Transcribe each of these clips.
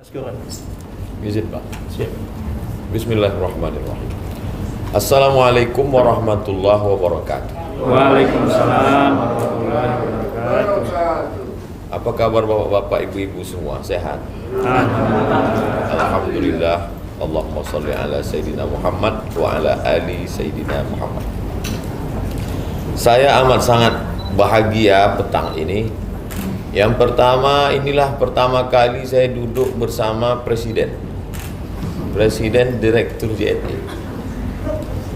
Izin Pak. Siap. Bismillahirrahmanirrahim. Assalamualaikum warahmatullahi wabarakatuh. Waalaikumsalam warahmatullahi wabarakatuh. Apa kabar bapak-bapak, ibu-ibu semua? Sehat? Alhamdulillah. Allahumma sholli ala Sayyidina Muhammad wa ala ali Sayyidina Muhammad. Saya amat sangat bahagia petang ini. Yang pertama, inilah pertama kali saya duduk bersama Presiden Direktur JNE,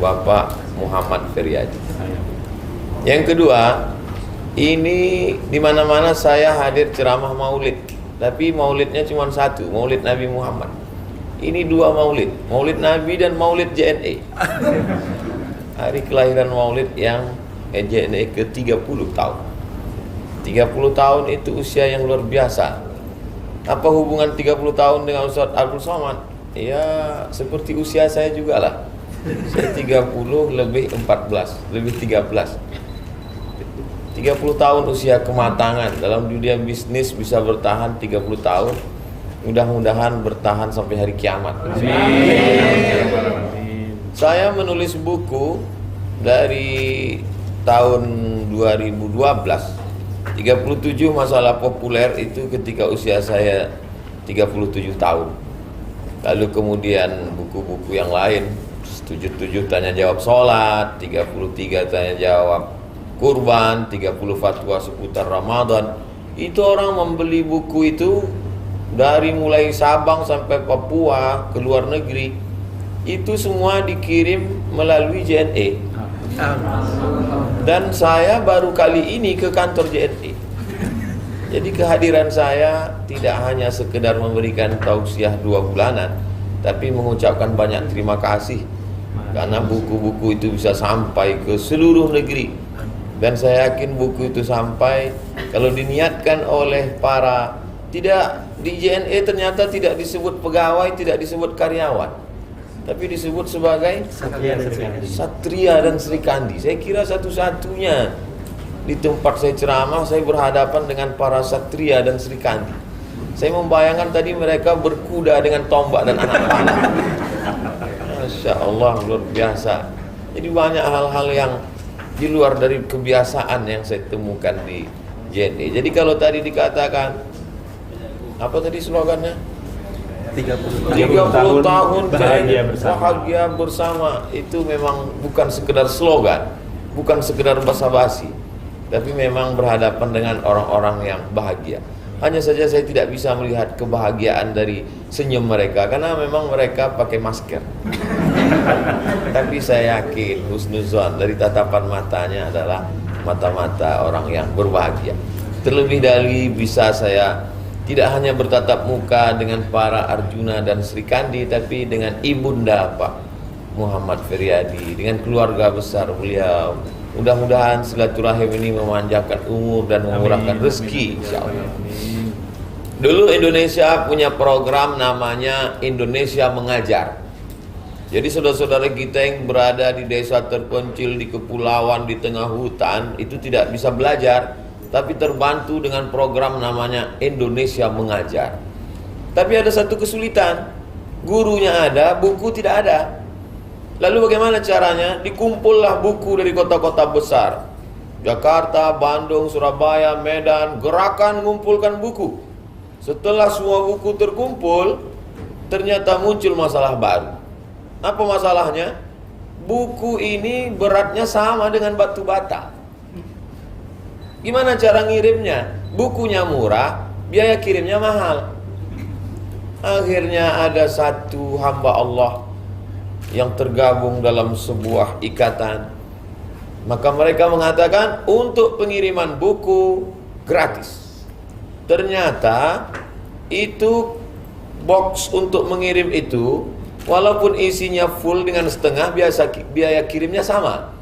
Bapak Muhammad Feryadi. Yang kedua, ini di mana-mana saya hadir ceramah maulid, tapi maulidnya cuma satu, maulid Nabi Muhammad. Ini dua maulid, maulid Nabi dan maulid JNE. Hari kelahiran maulid yang JNE ke-30 tahun. 30 tahun itu usia yang luar biasa. Apa hubungan 30 tahun dengan Ustaz Abdul Somad? Ya seperti usia saya juga lah. Saya 30 lebih 14, lebih 13. 30 tahun usia kematangan. Dalam dunia bisnis bisa bertahan 30 tahun. Mudah-mudahan bertahan sampai hari kiamat. Amin. Saya menulis buku dari tahun 2012. 37 masalah populer itu ketika usia saya 37 tahun. Lalu kemudian buku-buku yang lain, 77 tanya jawab sholat, 33 tanya jawab kurban, 30 fatwa seputar Ramadan. Itu orang membeli buku itu dari mulai Sabang sampai Papua ke luar negeri. Itu semua dikirim melalui JNE. Dan saya baru kali ini ke kantor JNE. Jadi kehadiran saya tidak hanya sekedar memberikan tausiah 2 bulanan, tapi mengucapkan banyak terima kasih karena buku-buku itu bisa sampai ke seluruh negeri. Dan saya yakin buku itu sampai kalau diniatkan oleh para, tidak di JNE ternyata tidak disebut pegawai, tidak disebut karyawan, tapi disebut sebagai Satria dan Sri Kandi. Saya kira satu-satunya di tempat saya ceramah, saya berhadapan dengan para Satria dan Sri Kandi. Saya membayangkan tadi mereka berkuda dengan tombak dan anak panah. Masya Allah, luar biasa. Jadi banyak hal-hal yang di luar dari kebiasaan yang saya temukan di JNE. Jadi kalau tadi dikatakan, apa tadi slogannya? 30 tahun bahagia bersama, itu memang bukan sekedar slogan, bukan sekedar basa-basi, tapi memang berhadapan dengan orang-orang yang bahagia. Hanya saja saya tidak bisa melihat kebahagiaan dari senyum mereka karena memang mereka pakai masker. Tapi saya yakin husnuzon dari tatapan matanya adalah mata-mata orang yang berbahagia. Terlebih dari bisa saya tidak hanya bertatap muka dengan para Arjuna dan Sri Kandi, tapi dengan ibunda Pak Muhammad Feryadi, dengan keluarga besar beliau. Mudah-mudahan silaturahim ini memanjangkan umur dan memurahkan rezeki, insyaallah. Dulu Indonesia punya program namanya Indonesia Mengajar. Jadi saudara-saudara kita yang berada di desa terpencil, di kepulauan, di tengah hutan, itu tidak bisa belajar, tapi terbantu dengan program namanya Indonesia Mengajar. Tapi ada satu kesulitan, gurunya ada, buku tidak ada. Lalu bagaimana caranya? Dikumpullah buku dari kota-kota besar, Jakarta, Bandung, Surabaya, Medan, gerakan mengumpulkan buku. Setelah semua buku terkumpul, ternyata muncul masalah baru. Apa masalahnya? Buku ini beratnya sama dengan batu bata. Gimana cara ngirimnya? Bukunya murah, biaya kirimnya mahal. Akhirnya ada satu hamba Allah yang tergabung dalam sebuah ikatan. Maka mereka mengatakan untuk pengiriman buku gratis. Ternyata itu box untuk mengirim itu, walaupun isinya full dengan setengah, biaya kirimnya sama.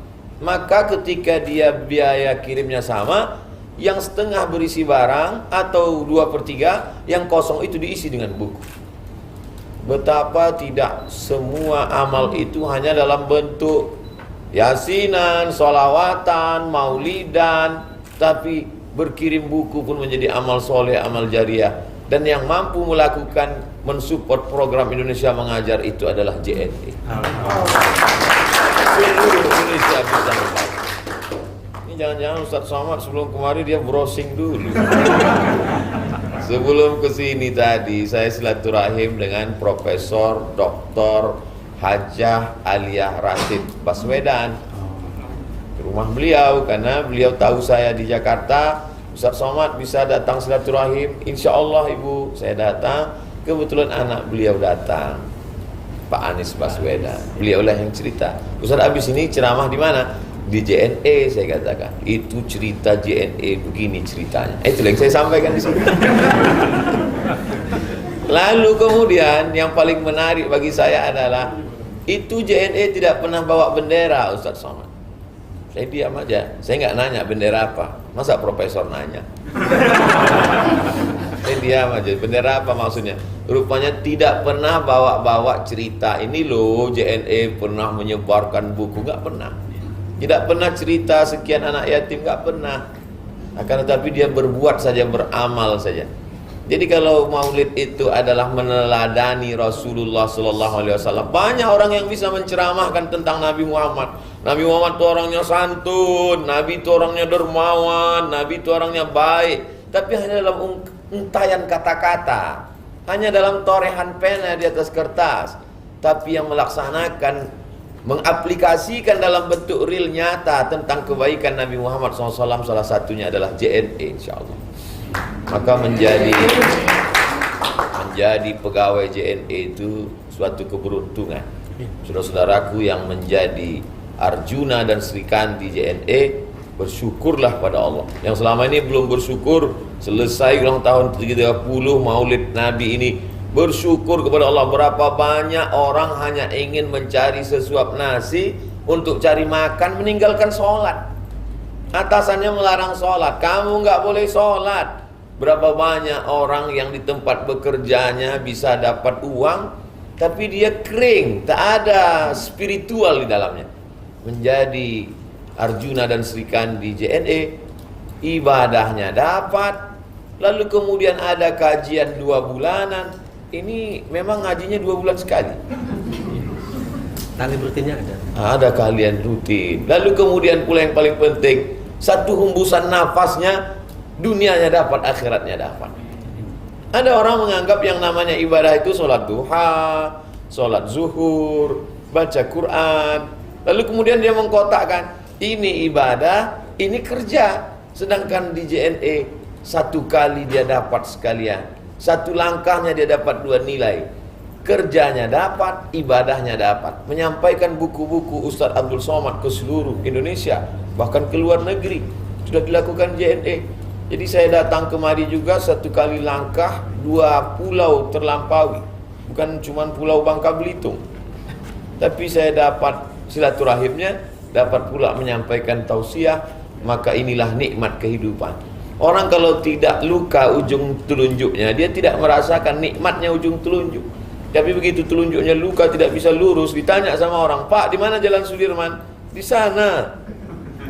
Maka ketika dia biaya kirimnya sama, yang setengah berisi barang atau 2/3, yang kosong itu diisi dengan buku. Betapa tidak semua amal itu hanya dalam bentuk yasinan, sholawatan, maulidan, tapi berkirim buku pun menjadi amal soleh, amal jariah. Dan yang mampu melakukan mensupport program Indonesia Mengajar itu adalah JNE. Seluruh Indonesia bisa membaca. Ini jangan-jangan Ustaz Somad sebelum kemari dia browsing dulu. Sebelum kesini tadi saya silaturahim dengan Profesor Dr. Hajah Aliyah Rashid Baswedan ke rumah beliau, karena beliau tahu saya di Jakarta. Ustaz Somad bisa datang silaturahim? Insya Allah Ibu, saya datang. Kebetulan anak beliau datang, Pak Anies Baswedan. Beliaulah yang cerita, Ustaz abis ini ceramah di mana? Di JNE. Saya katakan, itu cerita JNE begini ceritanya. Itu yang saya sampaikan di sini. Lalu kemudian yang paling menarik bagi saya adalah itu JNE tidak pernah bawa bendera, Ustaz Somad. Saya diam aja, saya nggak nanya bendera apa. Masa profesor nanya? Saya diam aja, bendera apa maksudnya? Rupanya tidak pernah bawa-bawa cerita ini loh, JNE pernah menyebarkan buku, nggak pernah. Tidak pernah cerita sekian anak yatim, nggak pernah. Akan tetapi dia berbuat saja, beramal saja. Jadi kalau maulid itu adalah meneladani Rasulullah SAW, banyak orang yang bisa menceramahkan tentang Nabi Muhammad. Nabi Muhammad itu orangnya santun, Nabi itu orangnya dermawan, Nabi itu orangnya baik. Tapi hanya dalam untayan kata-kata, hanya dalam torehan pena di atas kertas. Tapi yang melaksanakan, mengaplikasikan dalam bentuk real nyata tentang kebaikan Nabi Muhammad SAW, salah satunya adalah JNE, insyaAllah. Maka menjadi pegawai JNE itu suatu keberuntungan. Saudara-saudaraku yang menjadi Arjuna dan Sri Kandi JNE, bersyukurlah pada Allah. Yang selama ini belum bersyukur, selesai ulang tahun 30 Maulid Nabi ini, bersyukur kepada Allah. Berapa banyak orang hanya ingin mencari sesuap nasi untuk cari makan, meninggalkan sholat. Atasannya melarang sholat, kamu nggak boleh sholat. Berapa banyak orang yang di tempat bekerjanya bisa dapat uang, tapi dia kering, tak ada spiritual di dalamnya. Menjadi Arjuna dan Sri Kandi JNE, ibadahnya dapat, lalu kemudian ada kajian 2 bulanan. Ini memang ngajinya 2 bulan sekali. Tali rutinnya ada. Ada kalian rutin. Lalu kemudian pula yang paling penting, satu hembusan nafasnya dunianya dapat, akhiratnya dapat. Ada orang menganggap yang namanya ibadah itu sholat duha, sholat zuhur, baca Quran. Lalu kemudian dia mengkotakkan, ini ibadah, ini kerja. Sedangkan di JNE, satu kali dia dapat sekalian. Satu langkahnya dia dapat 2 nilai. Kerjanya dapat, ibadahnya dapat. Menyampaikan buku-buku Ustadz Abdul Somad ke seluruh Indonesia, bahkan ke luar negeri, sudah dilakukan JNE. Jadi saya datang kemari juga, satu kali langkah 2 pulau terlampaui. Bukan cuma pulau Bangka Belitung, tapi saya dapat silaturahimnya, dapat pula menyampaikan tausiah. Maka inilah nikmat kehidupan. Orang kalau tidak luka ujung telunjuknya, dia tidak merasakan nikmatnya ujung telunjuk. Tapi begitu telunjuknya luka, tidak bisa lurus, ditanya sama orang, Pak, di mana Jalan Sudirman? Di sana.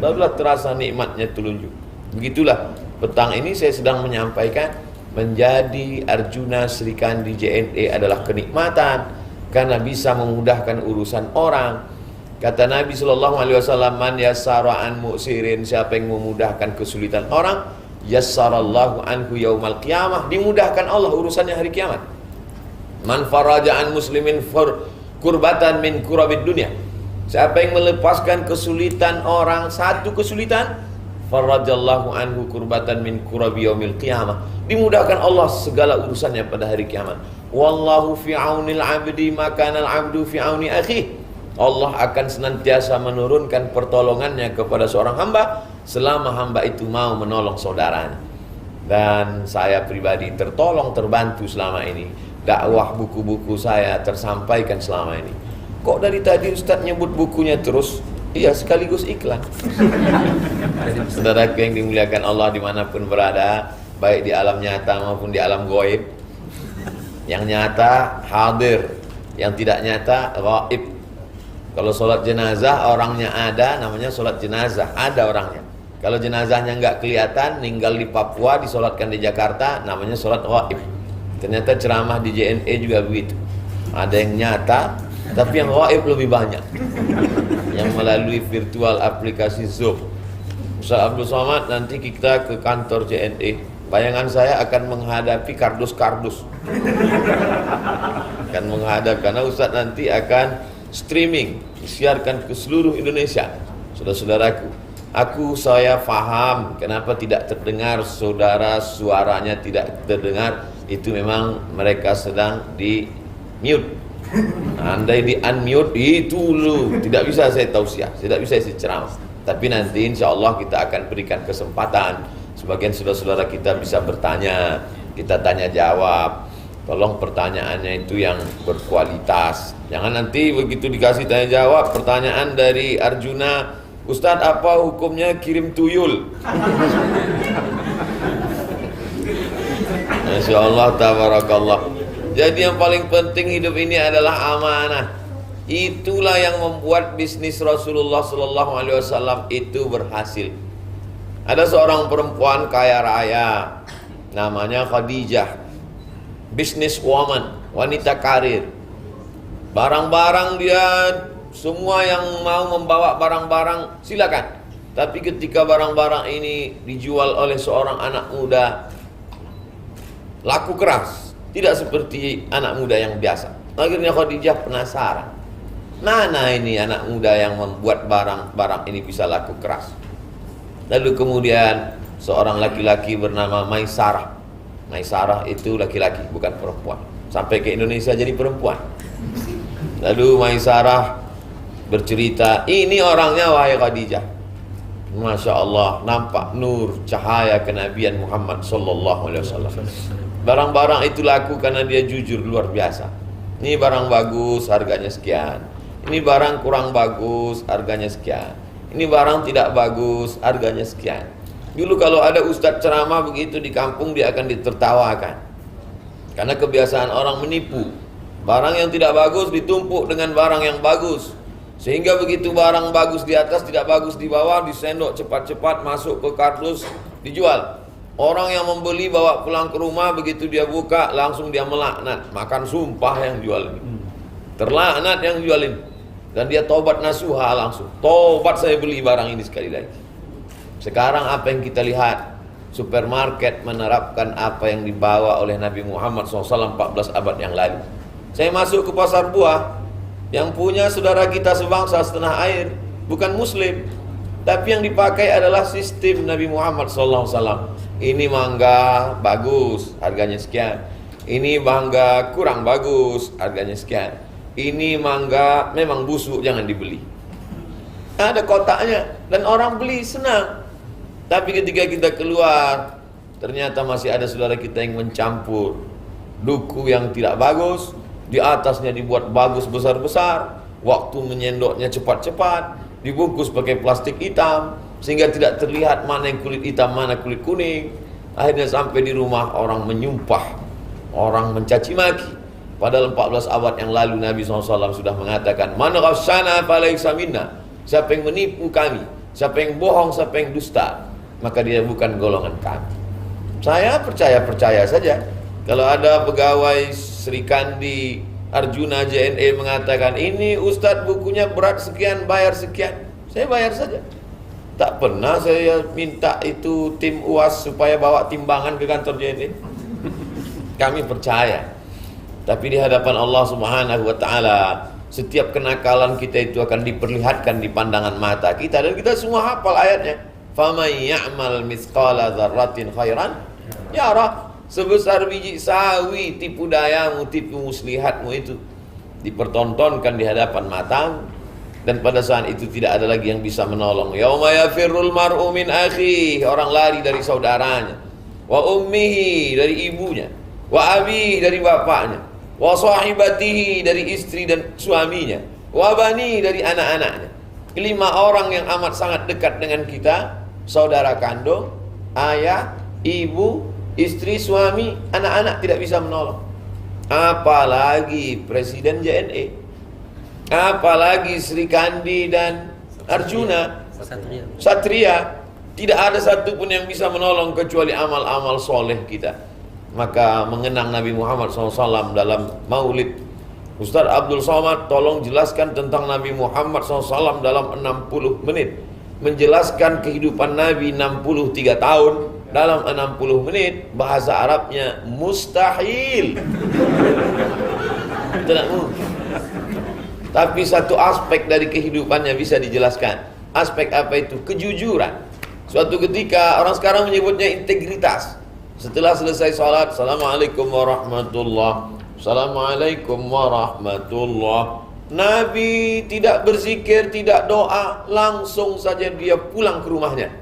Barulah terasa nikmatnya telunjuk. Begitulah petang ini saya sedang menyampaikan, menjadi Arjuna Sri Kandi JNE adalah kenikmatan, karena bisa memudahkan urusan orang. Kata Nabi SAW, man yassara an mu'sirin, siapa yang memudahkan kesulitan orang, yassarallahu anhu yaumal qiyamah, dimudahkan Allah urusannya hari kiamat. Man faraja an muslimin kurbatan min kurabid dunia, siapa yang melepaskan kesulitan orang, satu kesulitan, farajallahu anhu kurbatan min kurabi yaumil qiyamah, dimudahkan Allah segala urusannya pada hari kiamat. Wallahu fi aunil abdi makanal abdu fi auni akhi, Allah akan senantiasa menurunkan pertolongannya kepada seorang hamba selama hamba itu mau menolong saudaranya. Dan saya pribadi tertolong, terbantu selama ini. Dakwah buku-buku saya tersampaikan selama ini. Kok dari tadi Ustaz nyebut bukunya terus? Iya, sekaligus iklan. Saudaraku yang dimuliakan Allah dimanapun berada, baik di alam nyata maupun di alam gaib. Yang nyata hadir, yang tidak nyata gaib. Kalau sholat jenazah orangnya ada, namanya sholat jenazah, ada orangnya. Kalau jenazahnya nggak kelihatan, ninggal di Papua, disolatkan di Jakarta, namanya sholat gaib. Ternyata ceramah di JNE juga begitu. Ada yang nyata, tapi yang gaib lebih banyak. Yang melalui virtual aplikasi Zoom. Ustaz Abdul Somad, nanti kita ke kantor JNE. Bayangan saya akan menghadapi kardus-kardus. Akan menghadap, karena Ustaz nanti akan streaming, disiarkan ke seluruh Indonesia. Saudara-saudaraku, saya faham kenapa tidak terdengar saudara, suaranya tidak terdengar. Itu memang mereka sedang di mute. Andai di unmute itu lu tidak bisa saya tausiah, tidak bisa saya ceramah. Tapi nanti insya Allah kita akan berikan kesempatan sebagian saudara-saudara kita bisa bertanya, kita tanya jawab. Tolong pertanyaannya itu yang berkualitas. Jangan nanti begitu dikasih tanya jawab pertanyaan dari Arjuna, Ustadz apa hukumnya kirim tuyul? Masya Allah, tabarakallah. Jadi yang paling penting hidup ini adalah amanah. Itulah yang membuat bisnis Rasulullah SAW itu berhasil. Ada seorang perempuan kaya raya, namanya Khadijah, business woman, wanita karir. Barang-barang dia, semua yang mau membawa barang-barang silakan. Tapi ketika barang-barang ini dijual oleh seorang anak muda, laku keras, tidak seperti anak muda yang biasa. Akhirnya Khadijah penasaran, mana ini anak muda yang membuat barang-barang ini bisa laku keras. Lalu kemudian seorang laki-laki bernama Maisarah. Maisarah itu laki-laki, bukan perempuan. Sampai ke Indonesia jadi perempuan. Lalu Maisarah bercerita, ini orangnya wahai Khadijah. Masya Allah, nampak nur cahaya kenabian Muhammad sallallahu alaihi wasallam. Barang-barang itu laku karena dia jujur luar biasa. Ini barang bagus, harganya sekian. Ini barang kurang bagus, harganya sekian. Ini barang tidak bagus, harganya sekian. Dulu kalau ada ustadz ceramah begitu di kampung, dia akan ditertawakan. Karena kebiasaan orang menipu. Barang yang tidak bagus ditumpuk dengan barang yang bagus. Sehingga begitu barang bagus di atas, tidak bagus di bawah, disendok cepat-cepat masuk ke kardus, dijual. Orang yang membeli bawa pulang ke rumah, begitu dia buka langsung dia melaknat, makan sumpah yang jual ini, terlaknat yang jual ini. Dan dia tobat nasuha langsung, tobat saya beli barang ini sekali lagi. Sekarang apa yang kita lihat, supermarket menerapkan apa yang dibawa oleh Nabi Muhammad SAW 14 abad yang lalu. Saya masuk ke pasar buah, yang punya saudara kita sebangsa setanah air, bukan muslim, tapi yang dipakai adalah sistem Nabi Muhammad SAW. Ini mangga bagus, harganya sekian. Ini mangga kurang bagus, harganya sekian. Ini mangga memang busuk, jangan dibeli. Ada kotaknya dan orang beli senang. Tapi ketika kita keluar, ternyata masih ada saudara kita yang mencampur duku yang tidak bagus, di atasnya dibuat bagus besar-besar, waktu menyendoknya cepat-cepat, dibungkus pakai plastik hitam sehingga tidak terlihat mana yang kulit hitam, mana kulit kuning. Akhirnya sampai di rumah orang menyumpah, orang mencaci maki. Padahal 14 abad yang lalu Nabi SAW sudah mengatakan, man ghasyana falaysa minna. Siapa yang menipu kami, siapa yang bohong, siapa yang dusta, maka dia bukan golongan kami. Saya percaya saja. Kalau ada pegawai Sri Kandi Arjuna JNE mengatakan, ini Ustadz bukunya berat sekian, bayar sekian, saya bayar saja. Tak pernah saya minta itu tim UAS supaya bawa timbangan ke kantor JNE. Kami percaya. Tapi di hadapan Allah Subhanahu wa taala, setiap kenakalan kita itu akan diperlihatkan di pandangan mata kita, dan kita semua hafal ayatnya. Faman ya'mal mithqala dzarratin khairan yara. Sebesar biji sawi tipu dayamu, tipu muslihatmu itu dipertontonkan di hadapan matamu, dan pada saat itu tidak ada lagi yang bisa menolong. Yauma yafirrul mar'u min akhihi, orang lari dari saudaranya, wa ummihi, dari ibunya, wa abihi, dari bapaknya, wa sahibatihi, dari istri dan suaminya, wa bani, dari anak-anaknya. 5 orang yang amat sangat dekat dengan kita, saudara kandung, ayah, ibu, istri, suami, anak-anak tidak bisa menolong. Apalagi Presiden JNE, apalagi Sri Kandi dan Arjuna Satria. Tidak ada satupun yang bisa menolong kecuali amal-amal soleh kita. maka mengenang Nabi Muhammad SAW dalam maulid. Ustaz Abdul Somad, tolong jelaskan tentang Nabi Muhammad SAW dalam 60 menit. Menjelaskan kehidupan Nabi 63 tahun dalam 60 menit, bahasa Arabnya mustahil. Tidak mungkin. Tapi satu aspek dari kehidupannya bisa dijelaskan. Aspek apa itu? Kejujuran. Suatu ketika orang sekarang menyebutnya integritas. Setelah selesai salat, Assalamualaikum warahmatullah, Assalamualaikum warahmatullah. Nabi tidak berzikir, tidak doa, langsung saja dia pulang ke rumahnya.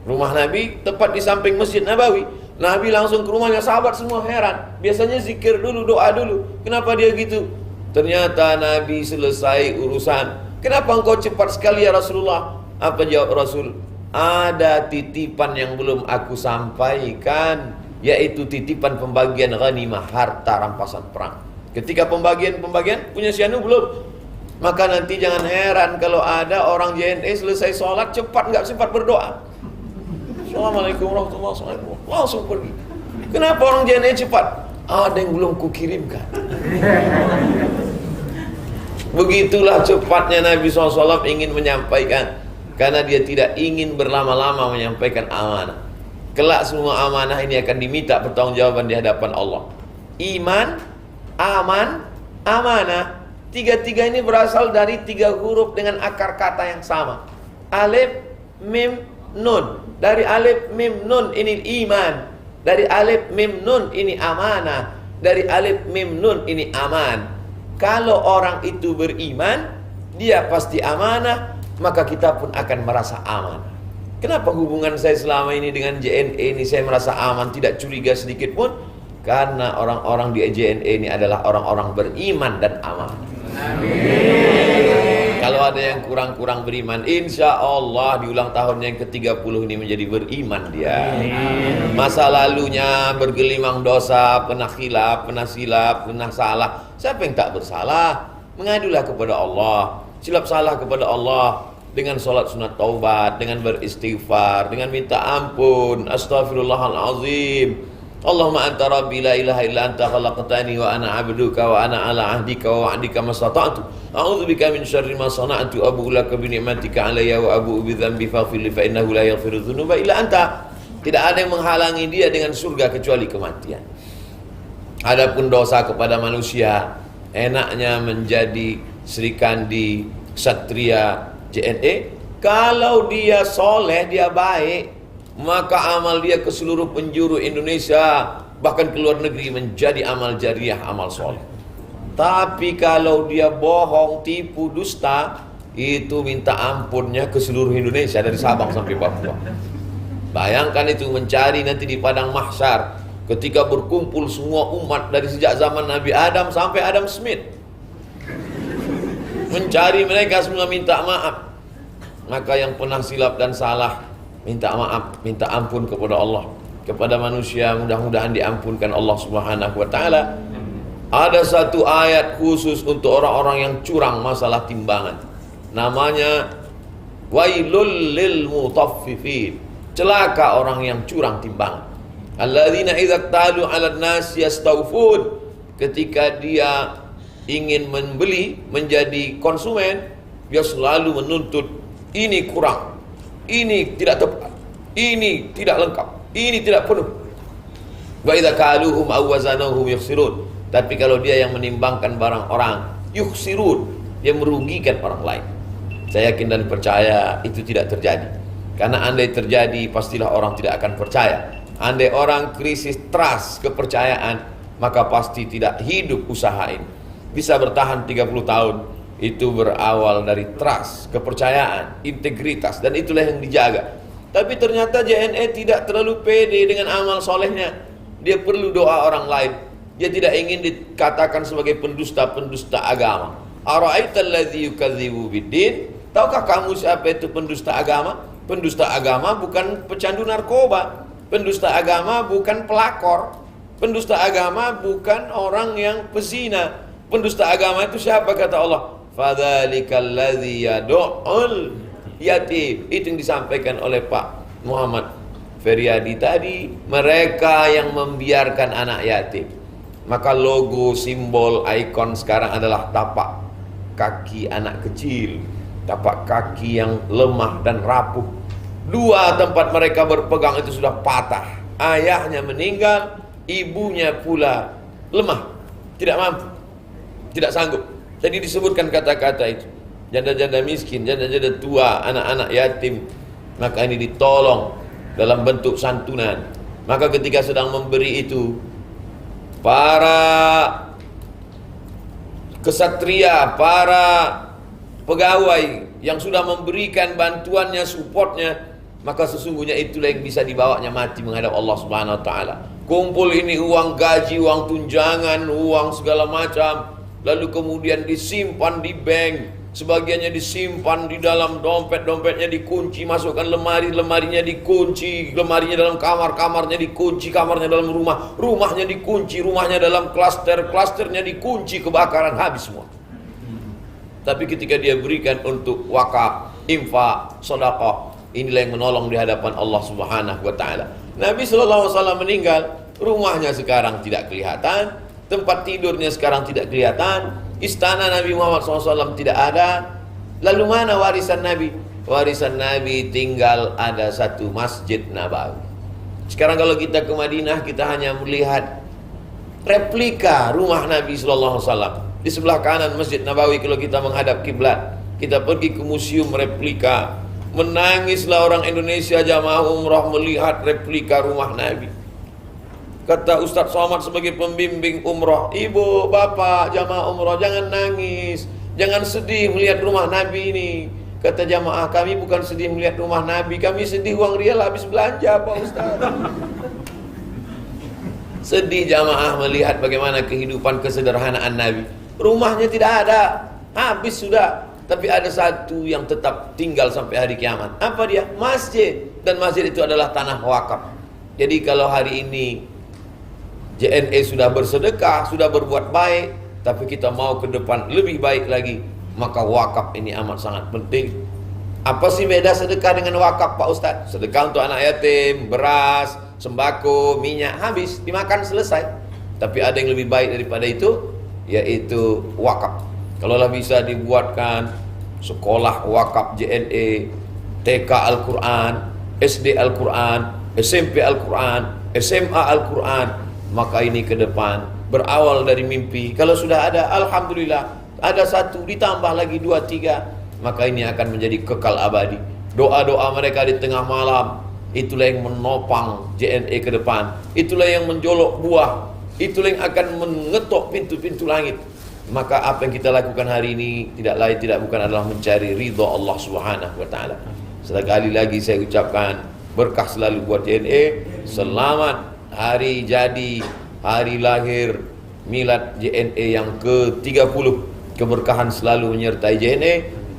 Rumah Nabi tepat di samping Masjid Nabawi. Nabi langsung ke rumahnya, sahabat semua heran. Biasanya zikir dulu, doa dulu. Kenapa dia gitu? Ternyata Nabi selesai urusan. Kenapa engkau cepat sekali ya Rasulullah? Apa jawab Rasul? Ada titipan yang belum aku sampaikan, yaitu titipan pembagian ghanimah, harta rampasan perang. Ketika pembagian punya Syanu belum? Maka nanti jangan heran kalau ada orang JNE selesai sholat cepat, nggak sempat berdoa. Assalamualaikum warahmatullahi wabarakatuh, langsung pergi. Kenapa orang JNE cepat? Ada yang belum kukirimkan. Begitulah cepatnya Nabi SAW ingin menyampaikan, karena dia tidak ingin berlama-lama menyampaikan amanah. Kelak semua amanah ini akan diminta pertanggungjawaban di hadapan Allah. Iman, aman, amanah. Tiga-tiga ini berasal dari 3 huruf dengan akar kata yang sama. Alif, mim, nun. Dari alif, mim, nun ini iman. Dari alif, mim, nun ini amanah. Dari alif, mim, nun ini aman. Kalau orang itu beriman, dia pasti amanah, maka kita pun akan merasa aman. Kenapa hubungan saya selama ini dengan JNE ini saya merasa aman, tidak curiga sedikit pun? Karena orang-orang di JNE ini adalah orang-orang beriman dan aman. Amin. Kalau ada yang kurang-kurang beriman, insya Allah di ulang tahunnya yang ke-30 ini menjadi beriman dia. Amin. Masa lalunya bergelimang dosa, pernah khilaf, pernah silap, pernah salah. Siapa yang tak bersalah? Mengadulah kepada Allah. Silap salah kepada Allah dengan sholat sunat taubat, dengan beristighfar, dengan minta ampun. Astaghfirullahalazim. Allahumma anta rabbi la ilaha illa anta khalaqtani wa ana abduka wa ana ala ahdika wa wa'dika mastata'tu. A'udzubika min syarri ma sana'tu, abu'u laka bi ni'matika alayya wa abu'u bi dzambi faghfir li fa innahu la yaghfiru dzunuba illa anta. Tidak ada yang menghalangi dia dengan surga kecuali kematian. Adapun dosa kepada manusia, enaknya menjadi Sri Kandi Satria JNE. Kalau dia soleh, dia baik, maka amal dia ke seluruh penjuru Indonesia, bahkan ke luar negeri menjadi amal jariah, amal soleh. Tapi kalau dia bohong, tipu, dusta, itu minta ampunnya ke seluruh Indonesia dari Sabang sampai Papua. Bayangkan itu, mencari nanti di padang mahsyar ketika berkumpul semua umat dari sejak zaman Nabi Adam sampai Adam Smith. Mencari mereka semua minta maaf. Maka yang pernah silap dan salah, minta maaf, minta ampun kepada Allah. Kepada manusia mudah-mudahan diampunkan Allah Subhanahu wa taala. Ada satu ayat khusus untuk orang-orang yang curang masalah timbangan. Namanya wailul lil mutaffifin. Celaka orang yang curang timbangan. Alladzina idza talu 'alan nas yastawfun. Ketika dia ingin membeli, menjadi konsumen, dia selalu menuntut ini kurang, ini tidak tepat, ini tidak lengkap, ini tidak penuh. Wa idza kaluhum aw wazanuhum yukhsirun. Tapi kalau dia yang menimbangkan barang orang, yukhsirun, dia merugikan orang lain. Saya yakin dan percaya itu tidak terjadi. Karena andai terjadi, pastilah orang tidak akan percaya. Andai orang krisis trust, kepercayaan, maka pasti tidak hidup usaha ini. Bisa bertahan 30 tahun. Itu berawal dari trust, kepercayaan, integritas, dan itulah yang dijaga. Tapi ternyata JNE tidak terlalu pede dengan amal solehnya. Dia perlu doa orang lain. Dia tidak ingin dikatakan sebagai pendusta-pendusta agama. Ara'aital ladzi yukadzibu biddin? Tahukah kamu siapa itu pendusta agama? Pendusta agama bukan pecandu narkoba. Pendusta agama bukan pelakor. Pendusta agama bukan orang yang pezina. Pendusta agama itu siapa kata Allah? Fadzalikal ladzi yad'ul yatim. Itu yang disampaikan oleh Pak Muhammad Feryadi tadi, mereka yang membiarkan anak yatim. Maka logo, simbol, ikon sekarang adalah tapak kaki anak kecil, tapak kaki yang lemah dan rapuh. Dua tempat mereka berpegang itu sudah patah. Ayahnya meninggal, ibunya pula lemah, tidak mampu, tidak sanggup. Jadi disebutkan kata-kata itu. Janda-janda miskin, janda-janda tua, anak-anak yatim, maka ini ditolong dalam bentuk santunan. Maka ketika sedang memberi itu, para kesatria, para pegawai yang sudah memberikan bantuannya, supportnya, maka sesungguhnya itulah yang bisa dibawanya mati menghadap Allah Subhanahu wa taala. Kumpul ini uang gaji, uang tunjangan, uang segala macam, lalu kemudian disimpan di bank, sebagiannya disimpan di dalam dompet, dompetnya dikunci, masukkan lemari, lemarinya dikunci, lemarinya dalam kamar, kamarnya dikunci, kamarnya dalam rumah, rumahnya dikunci, rumahnya dalam klaster, klasternya dikunci, kebakaran, habis semua. Tapi ketika dia berikan untuk wakaf, infak, sedekah, inilah yang menolong di hadapan Allah Subhanahu wa taala. Nabi sallallahu alaihi wasallam meninggal, rumahnya sekarang tidak kelihatan, tempat tidurnya sekarang tidak kelihatan, istana Nabi Muhammad SAW tidak ada. Lalu mana warisan Nabi? Warisan Nabi tinggal ada satu Masjid Nabawi. Sekarang kalau kita ke Madinah, kita hanya melihat replika rumah Nabi SAW. Di sebelah kanan Masjid Nabawi, kalau kita menghadap kiblat, kita pergi ke museum replika. Menangislah orang Indonesia jamaah umrah melihat replika rumah Nabi. Kata Ustadz Somad sebagai pembimbing umrah, ibu, bapak, jamaah umrah, jangan nangis, jangan sedih melihat rumah Nabi ini. Kata jamaah, kami bukan sedih melihat rumah Nabi, kami sedih uang rial habis belanja Pak Ustadz. Sedih jamaah melihat bagaimana kehidupan kesederhanaan Nabi. Rumahnya tidak ada, habis sudah. Tapi ada satu yang tetap tinggal sampai hari kiamat. Apa dia? Masjid. Dan masjid itu adalah tanah wakaf. Jadi kalau hari ini JNE sudah bersedekah, sudah berbuat baik, tapi kita mau ke depan lebih baik lagi, maka wakaf ini amat sangat penting. Apa sih beda sedekah dengan wakaf Pak Ustadz? Sedekah untuk anak yatim, beras, sembako, minyak, habis, dimakan selesai. Tapi ada yang lebih baik daripada itu, yaitu wakaf. Kalaulah bisa dibuatkan sekolah wakaf JNE, TK Al-Quran, SD Al-Quran, SMP Al-Quran, SMA Al-Quran, maka ini ke depan berawal dari mimpi. Kalau sudah ada, alhamdulillah, ada satu, ditambah lagi 2, 3, maka ini akan menjadi kekal abadi. Doa-doa mereka di tengah malam, itulah yang menopang JNE ke depan. Itulah yang menjolok buah, itulah yang akan mengetok pintu-pintu langit. Maka apa yang kita lakukan hari ini tidak lain tidak bukan adalah mencari ridha Allah Subhanahu wa taala. Sekali lagi saya ucapkan berkah selalu buat JNE. Selamat hari jadi, hari lahir milad JNE yang ke-30. Keberkahan selalu menyertai JNE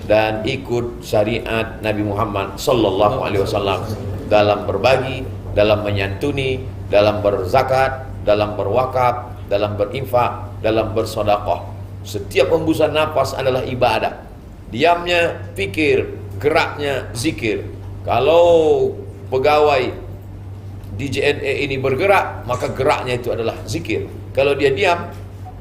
dan ikut syariat Nabi Muhammad sallallahu alaihi wasallam dalam berbagi, dalam menyantuni, dalam berzakat, dalam berwakaf, dalam berinfak, dalam bersedekah. Setiap hembusan nafas adalah ibadah. Diamnya fikir, geraknya zikir. Kalau pegawai di JNE ini bergerak, maka geraknya itu adalah zikir. Kalau dia diam,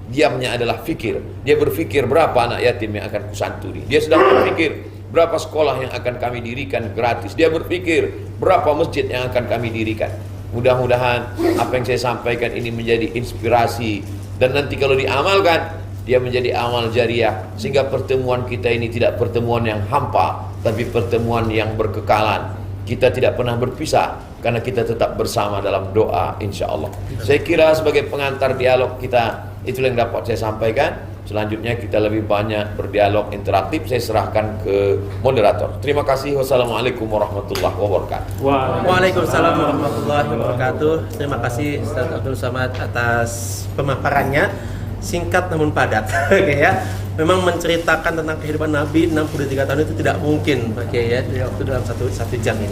diamnya adalah fikir. Dia berfikir berapa anak yatim yang akan kusantuni. Dia sedang berpikir berapa sekolah yang akan kami dirikan gratis. Dia berpikir berapa masjid yang akan kami dirikan. Mudah-mudahan apa yang saya sampaikan ini menjadi inspirasi, dan nanti kalau diamalkan, dia menjadi amal jariah, sehingga pertemuan kita ini tidak pertemuan yang hampa, tapi pertemuan yang berkekalan. Kita tidak pernah berpisah karena kita tetap bersama dalam doa, insya Allah. Saya kira sebagai pengantar dialog kita, itulah yang dapat saya sampaikan. Selanjutnya kita lebih banyak berdialog interaktif. Saya serahkan ke moderator. Terima kasih. Wassalamualaikum warahmatullahi wabarakatuh. Waalaikumsalam warahmatullahi wabarakatuh. Terima kasih Ustaz Abdul Somad atas pemaparannya, singkat namun padat. Oke ya. Memang menceritakan tentang kehidupan Nabi 63 tahun itu tidak mungkin, oke ya, di waktu dalam satu jam ini.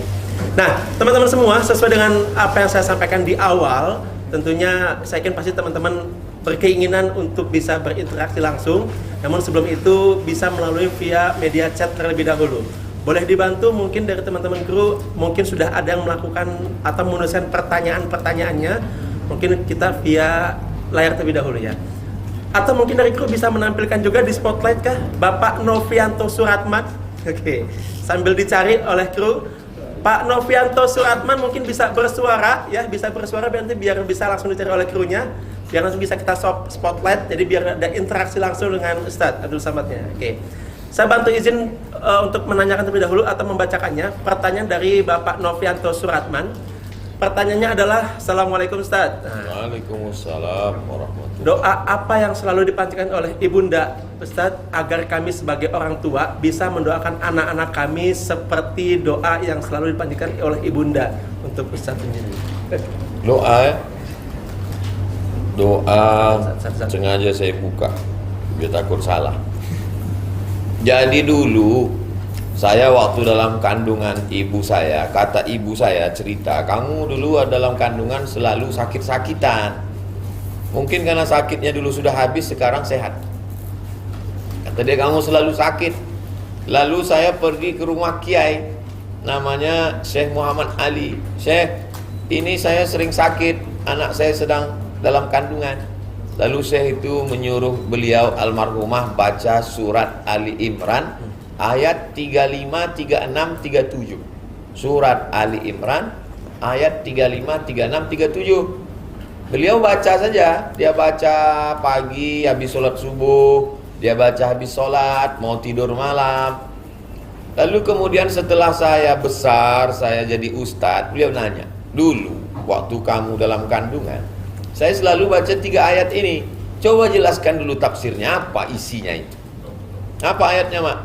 Nah, teman-teman semua, sesuai dengan apa yang saya sampaikan di awal, tentunya saya yakin pasti teman-teman berkeinginan untuk bisa berinteraksi langsung. Namun sebelum itu bisa melalui via media chat terlebih dahulu. Boleh dibantu mungkin dari teman-teman kru, mungkin sudah ada yang melakukan atau menuliskan pertanyaan-pertanyaannya, mungkin kita via layar terlebih dahulu ya. Atau mungkin dari kru bisa menampilkan juga di spotlight kah Bapak Novianto Suratman. Oke, sambil dicari oleh kru, Pak Novianto Suratman mungkin bisa bersuara ya, bisa bersuara biar bisa langsung dicari oleh krunya, biar langsung bisa kita spotlight, jadi biar ada interaksi langsung dengan Ustadz Abdul Samadnya. Oke. Saya bantu izin untuk menanyakan terlebih dahulu atau membacakannya. Pertanyaan dari Bapak Novianto Suratman. Pertanyaannya adalah, Assalamualaikum Ustaz. Waalaikumsalam warahmatullahi wabarakatuh. Doa apa yang selalu dipanjatkan oleh Ibunda Ustaz agar kami sebagai orang tua bisa mendoakan anak-anak kami seperti doa yang selalu dipanjatkan oleh Ibunda untuk Ustaz sendiri? Doa sengaja saya buka biar takut salah. Jadi dulu saya waktu dalam kandungan ibu saya, kata ibu saya cerita, kamu dulu dalam kandungan selalu sakit-sakitan. Mungkin karena sakitnya dulu sudah habis, sekarang sehat. Kata dia, kamu selalu sakit. Lalu saya pergi ke rumah kiai, namanya Syekh Muhammad Ali. Syekh, ini saya sering sakit, anak saya sedang dalam kandungan. Lalu Syekh itu menyuruh beliau almarhumah baca surat Ali Imran ayat 35, 36, 37. Surat Ali Imran ayat 35, 36, 37. Beliau baca saja. Dia baca pagi habis sholat subuh, dia baca habis sholat, mau tidur malam. Lalu kemudian setelah saya besar, saya jadi ustadz, beliau nanya, dulu waktu kamu dalam kandungan, saya selalu baca 3 ayat ini. Coba jelaskan dulu tafsirnya, apa isinya itu. Apa ayatnya, Mak?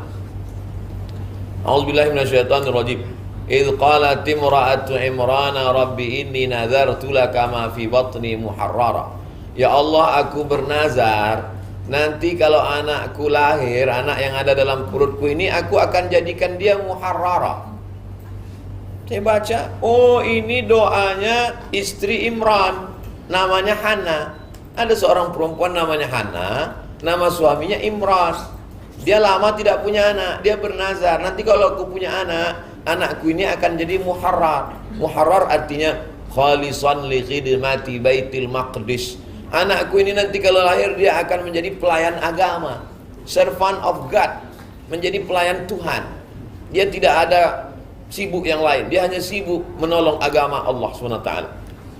A'udzubillahi minasyaitonirrajim. Idz qalat imra'atu Imrana rabbi inni nadzartu laka ma fi batni muharrara. Ya Allah, aku bernazar, nanti kalau anakku lahir, anak yang ada dalam perutku ini, aku akan jadikan dia muharrara. Saya baca, oh ini doanya istri Imran, namanya Hana. Ada seorang perempuan namanya Hana, nama suaminya Imran. Dia lama tidak punya anak, dia bernazar, nanti kalau aku punya anak, anakku ini akan jadi muharrar. Muharrar artinya khalisan li khidmati baitil maqdis. Anakku ini nanti kalau lahir dia akan menjadi pelayan agama, servant of God, menjadi pelayan Tuhan. Dia tidak ada sibuk yang lain, dia hanya sibuk menolong agama Allah SWT.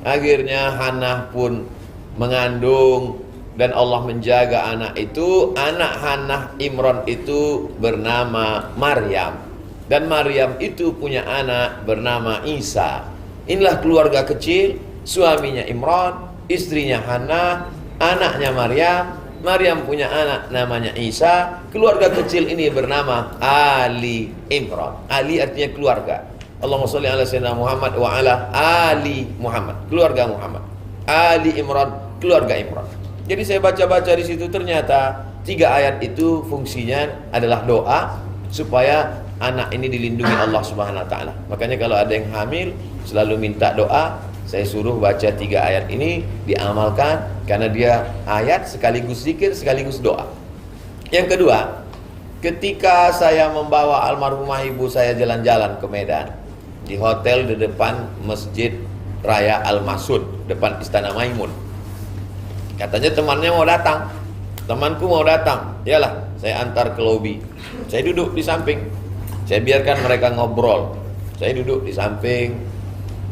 Akhirnya Hana pun mengandung dan Allah menjaga anak itu. Anak Hana Imran itu bernama Maryam, dan Maryam itu punya anak bernama Isa. Inilah keluarga kecil, suaminya Imran, istrinya Hana, anaknya Maryam. Maryam punya anak namanya Isa. Keluarga kecil ini bernama Ali Imran. Ali artinya keluarga. Allahumma sholli ala sayyidina Muhammad wa ala Ali Muhammad, keluarga Muhammad. Ali Imran, keluarga Imran. Jadi saya baca-baca di situ, ternyata 3 ayat itu fungsinya adalah doa supaya anak ini dilindungi Allah Subhanahu wa taala. Makanya kalau ada yang hamil selalu minta doa, saya suruh baca 3 ayat ini, diamalkan, karena dia ayat sekaligus zikir sekaligus doa. Yang kedua, ketika saya membawa almarhumah ibu saya jalan-jalan ke Medan, di hotel di depan Masjid Raya Al-Masud, depan Istana Maimun. Katanya temannya mau datang, temanku mau datang. Yalah, saya antar ke lobi. Saya duduk di samping, saya biarkan mereka ngobrol. Saya duduk di samping,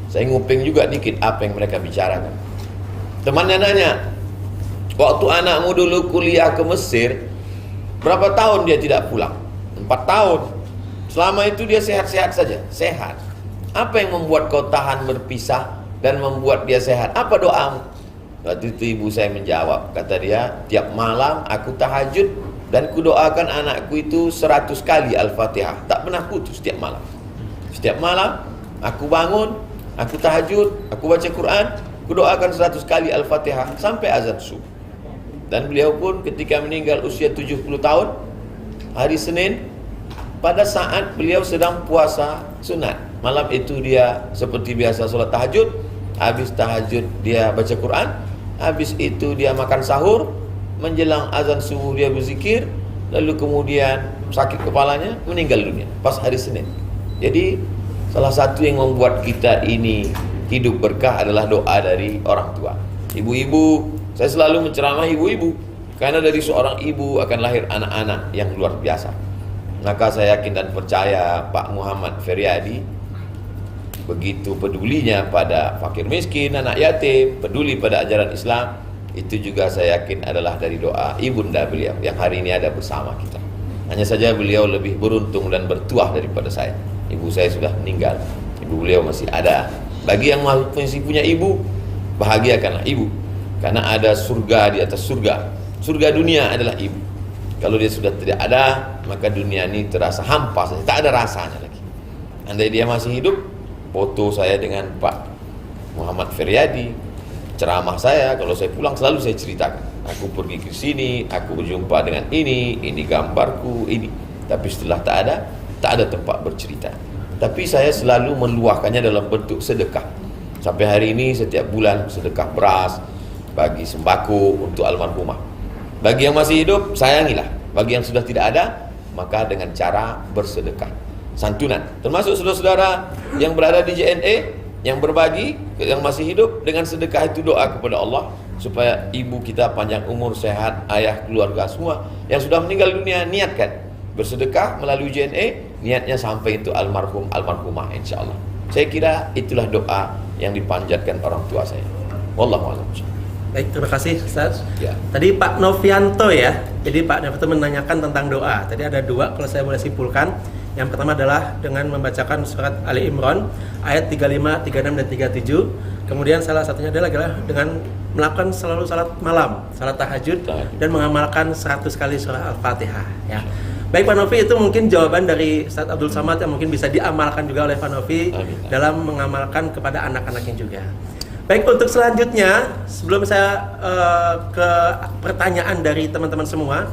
saya nguping juga dikit apa yang mereka bicarakan. Temannya nanya, waktu anakmu dulu kuliah ke Mesir, berapa tahun dia tidak pulang? 4 tahun. Selama itu dia sehat-sehat saja, sehat. Apa yang membuat kau tahan berpisah dan membuat dia sehat? Apa doamu? Waktu itu ibu saya menjawab, kata dia, tiap malam aku tahajud dan kudoakan anakku itu 100 kali Al-Fatihah, tak pernah putus setiap malam. Setiap malam aku bangun, aku tahajud, aku baca Quran, kudoakan 100 kali Al-Fatihah sampai azan subuh. Dan beliau pun ketika meninggal usia 70 tahun, hari Senin, pada saat beliau sedang puasa sunat. Malam itu dia seperti biasa sholat tahajud. Habis tahajud dia baca Quran. Habis itu dia makan sahur. Menjelang azan subuh dia berzikir. Lalu kemudian sakit kepalanya, meninggal dunia pas hari Senin. Jadi salah satu yang membuat kita ini hidup berkah adalah doa dari orang tua. Ibu-ibu, saya selalu menceramah ibu-ibu, karena dari seorang ibu akan lahir anak-anak yang luar biasa. Maka saya yakin dan percaya Pak Muhammad Feryadi begitu pedulinya pada fakir miskin, anak yatim, peduli pada ajaran Islam. Itu juga saya yakin adalah dari doa ibunda beliau yang hari ini ada bersama kita. Hanya saja beliau lebih beruntung dan bertuah daripada saya. Ibu saya sudah meninggal, ibu beliau masih ada. Bagi yang masih punya ibu, bahagiakanlah ibu, karena ada surga di atas surga. Surga dunia adalah ibu. Kalau dia sudah tidak ada, maka dunia ini terasa hampa saja, tak ada rasanya lagi. Andai dia masih hidup, foto saya dengan Pak Muhammad Feryadi, ceramah saya, kalau saya pulang selalu saya ceritakan. Aku pergi ke sini, aku berjumpa dengan ini gambarku, ini. Tapi setelah tak ada tempat bercerita. Tapi saya selalu meluahkannya dalam bentuk sedekah. Sampai hari ini setiap bulan sedekah beras, bagi sembako untuk almarhumah. Bagi yang masih hidup, sayangilah. Bagi yang sudah tidak ada, maka dengan cara bersedekah, santunan. Termasuk saudara-saudara yang berada di JNE, yang berbagi, yang masih hidup, dengan sedekah itu doa kepada Allah supaya ibu kita panjang umur, sehat, ayah, keluarga semua yang sudah meninggal dunia, niatkan bersedekah melalui JNE, niatnya sampai itu almarhum, almarhumah insyaallah. Saya kira itulah doa yang dipanjatkan orang tua saya. Wallahu a'lam. Baik, terima kasih Ustaz. Ya. Tadi Pak Novianto ya. Jadi Pak Novianto menanyakan tentang doa. Tadi ada dua kalau saya boleh simpulkan. Yang pertama adalah dengan membacakan surat Ali Imran ayat 35, 36 dan 37. Kemudian salah satunya adalah dengan melakukan selalu salat malam, salat tahajud dan mengamalkan 100 kali surah Al-Fatihah ya. Baik Pak Novi, itu mungkin jawaban dari Ustaz Abdul Samad yang mungkin bisa diamalkan juga oleh Pak Novi dalam mengamalkan kepada anak-anaknya juga. Baik, untuk selanjutnya sebelum saya ke pertanyaan dari teman-teman semua,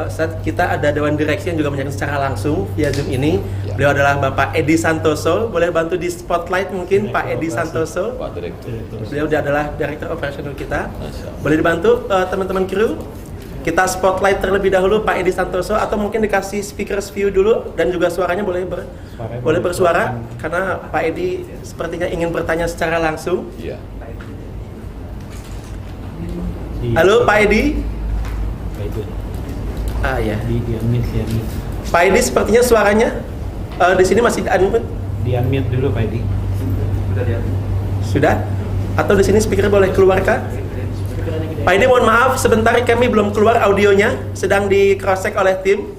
saat kita ada Dewan Direksi yang juga menyaksikan secara langsung via Zoom ini. Beliau adalah Bapak Edi Santoso. Boleh bantu di spotlight mungkin Pak Edi Santoso. Pak Direktur. Beliau adalah Direktur Operasional kita. Boleh dibantu teman-teman kru? Kita spotlight terlebih dahulu Pak Edi Santoso, atau mungkin dikasih speakers view dulu dan juga suaranya boleh bersuara karena Pak Edi sepertinya ingin bertanya secara langsung. Iya. Halo Pak Edi. Ya. Pak Edi sepertinya suaranya di sini masih unmute. Di unmute dulu Pak Edi. Sudah? Atau di sini speaker boleh keluarkan? Pak Edi, mohon maaf sebentar kami belum keluar audionya, sedang di cross check oleh tim.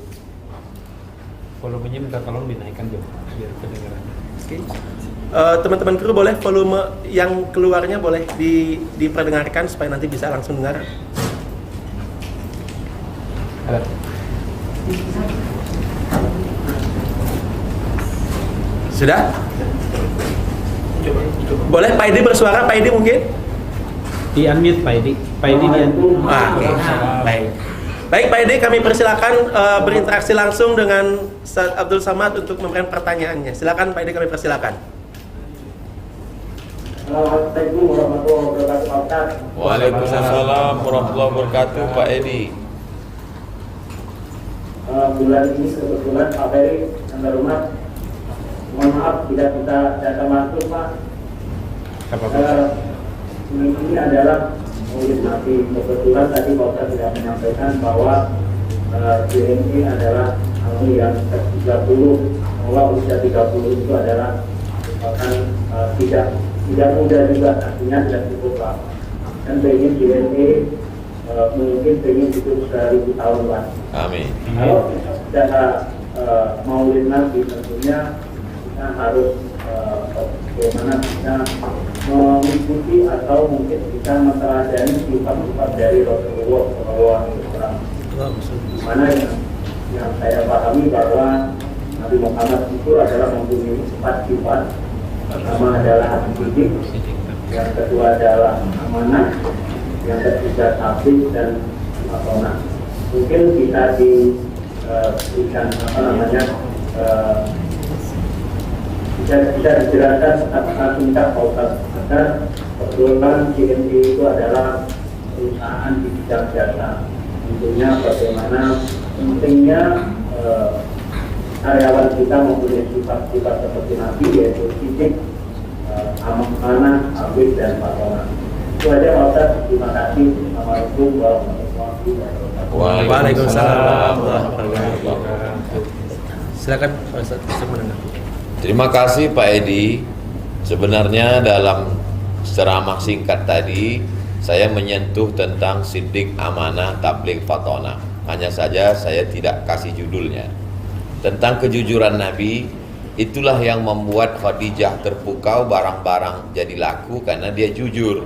Volumenya minta tolong dinaikkan dong biar kedengaran. Oke. Teman-teman kru boleh volume yang keluarnya boleh diperdengarkan supaya nanti bisa langsung dengar. Sudah? Boleh Pak Edi bersuara, Pak Edi mungkin? Di unmute Pak Edi. Pak Edi di unmute. Oke. Baik. Baik Pak Edi, kami persilakan berinteraksi langsung dengan Ustaz Abdul Samad untuk memberikan pertanyaannya. Silakan Pak Edi, kami persilakan. Assalamualaikum warahmatullahi wabarakatuh. Waalaikumsalam warahmatullahi wabarakatuh, Pak Edi. Bulan ini kebetulan Pak Ferry antar rumah. Mohon maaf tidak bisa datang langsung Pak. Ini adalah Maulid Nabi. Kebetulan tadi Pak Ustaz sudah menyampaikan bahwa JNE adalah alumni yang ke-30, bahwa usia 30 itu adalah merupakan tidak muda juga, artinya tidak cukup Pak. Dan pengen JNE mungkin pengen hidup 1000 tahun Pak. Amin. Kalau secara Maulid Nabi tentunya kita harus bagaimana kita mengikuti atau mungkin kita meneladani sifat-sifat dari Rasulullah SAW. Mana yang saya pahami bahwa Nabi Muhammad itu adalah mempunyai 4 sifat. Pertama adalah didik, yang kedua adalah amanah, yang ketiga tabligh dan amanah. Mungkin bisa diberikan bisa dijelaskan tentang tingkat pautan agar kebetulan JNE itu adalah perusahaan di bidang jasa. Tentunya bagaimana pentingnya karyawan kita mempunyai sifat-sifat seperti Nabi, yaitu sidik, amanah, abid, dan fatona. Itu aja Pak Ustaz. Terima kasih. Assalamualaikum warahmatullahi wabarakatuh. Waalaikumsalam warahmatullahi wabarakatuh. Silakan Pak Ustaz untuk menanggapi. Terima kasih Pak Edi. Sebenarnya dalam ceramah singkat tadi saya menyentuh tentang sidik, amanah, tabligh, fatona. Hanya saja saya tidak kasih judulnya. Tentang kejujuran Nabi, itulah yang membuat Khadijah terpukau, barang-barang jadi laku karena dia jujur.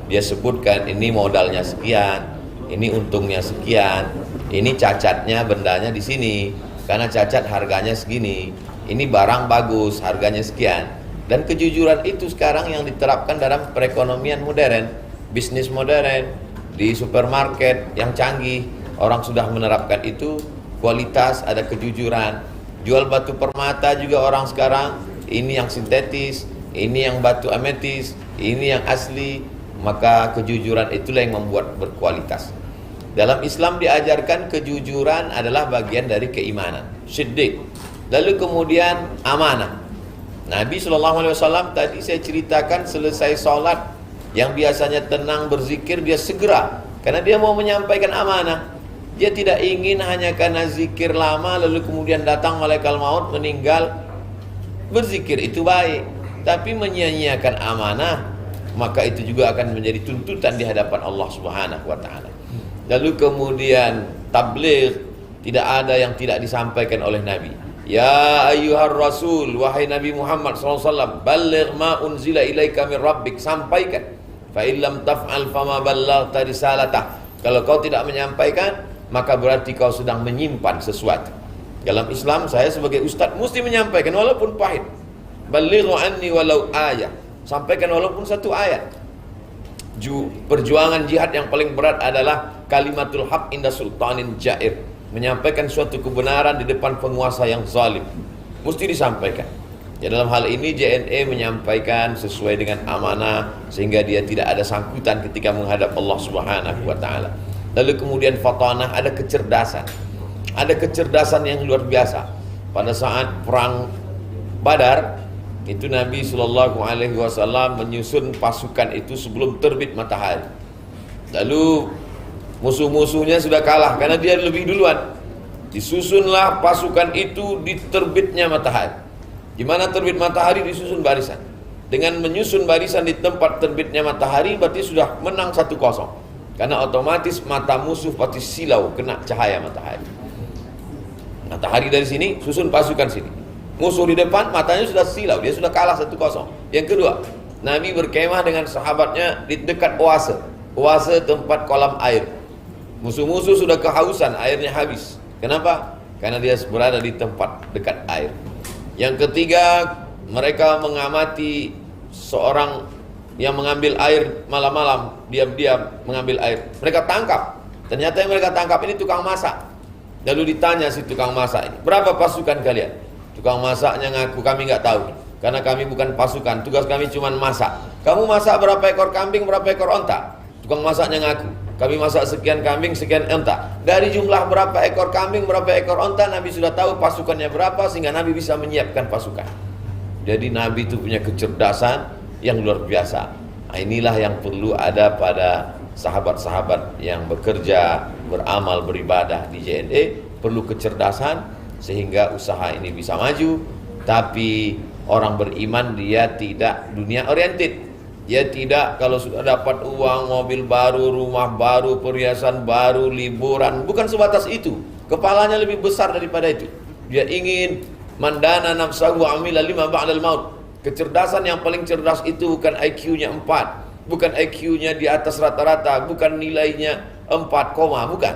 Dia sebutkan ini modalnya sekian, ini untungnya sekian, ini cacatnya bendanya di sini, karena cacat harganya segini, ini barang bagus harganya sekian. Dan kejujuran itu sekarang yang diterapkan dalam perekonomian modern, bisnis modern, di supermarket yang canggih, orang sudah menerapkan itu. Kualitas, ada kejujuran. Jual batu permata juga orang sekarang, ini yang sintetis, ini yang batu ametis, ini yang asli. Maka kejujuran itulah yang membuat berkualitas. Dalam Islam diajarkan kejujuran adalah bagian dari keimanan, siddiq. Lalu kemudian amanah. Nabi SAW tadi saya ceritakan, selesai sholat yang biasanya tenang berzikir, dia segera, karena dia mau menyampaikan amanah. Dia tidak ingin hanya karena zikir lama lalu kemudian datang malaikat maut meninggal. Berzikir itu baik, tapi menyia-nyiakan amanah, maka itu juga akan menjadi tuntutan di hadapan Allah Subhanahu wa taala. Lalu kemudian tabligh, tidak ada yang tidak disampaikan oleh Nabi. Ya ayyuhar rasul, wahai Nabi Muhammad SAW, balligh ma unzila ilaika min rabbik, sampaikan. Fa illam taf'al fama ballaghta risalatah. Kalau kau tidak menyampaikan, maka berarti kau sedang menyimpan sesuatu. Dalam Islam, saya sebagai ustadz mesti menyampaikan walaupun pahit. Ballighu anni walau ayat, sampaikan walaupun satu ayat. Perjuangan jihad yang paling berat adalah kalimatul haq inda sultanin jair, menyampaikan suatu kebenaran di depan penguasa yang zalim, mesti disampaikan. Ya, dalam hal ini JNE menyampaikan sesuai dengan amanah, sehingga dia tidak ada sangkutan ketika menghadap Allah Subhanahu wa taala. Lalu kemudian fatanah, ada kecerdasan. Ada kecerdasan yang luar biasa. Pada saat perang Badar, itu Nabi SAW menyusun pasukan itu sebelum terbit matahari. Lalu musuh-musuhnya sudah kalah karena dia lebih duluan. Disusunlah pasukan itu di terbitnya matahari. Di mana terbit matahari disusun barisan. Dengan menyusun barisan di tempat terbitnya matahari berarti sudah menang 1-0. Karena otomatis mata musuh pasti silau kena cahaya matahari. Matahari dari sini, susun pasukan sini. Musuh di depan, matanya sudah silau, dia sudah kalah 1-0. Yang kedua, Nabi berkemah dengan sahabatnya di dekat oase. Oase tempat kolam air. Musuh-musuh sudah kehausan, airnya habis. Kenapa? Karena dia berada di tempat dekat air. Yang ketiga, mereka mengamati seorang yang mengambil air malam-malam, diam-diam mengambil air. Mereka tangkap. Ternyata yang mereka tangkap ini tukang masak. Lalu ditanya si tukang masak ini, berapa pasukan kalian? Tukang masaknya ngaku, kami nggak tahu, karena kami bukan pasukan, tugas kami cuma masak. Kamu masak berapa ekor kambing, berapa ekor onta? Tukang masaknya ngaku, kami masak sekian kambing, sekian onta. Dari jumlah berapa ekor kambing, berapa ekor onta, Nabi sudah tahu pasukannya berapa, sehingga Nabi bisa menyiapkan pasukan. Jadi Nabi itu punya kecerdasan yang luar biasa. Nah, inilah yang perlu ada pada sahabat-sahabat yang bekerja, beramal, beribadah di JNE. Perlu kecerdasan sehingga usaha ini bisa maju. Tapi orang beriman dia tidak dunia oriented. Dia tidak kalau sudah dapat uang, mobil baru, rumah baru, perhiasan baru, liburan, bukan sebatas itu. Kepalanya lebih besar daripada itu. Dia ingin mandana nafsahu amila lima ba'dal maut. Kecerdasan yang paling cerdas itu bukan IQ-nya 4, bukan IQ-nya di atas rata-rata, bukan nilainya 4, bukan.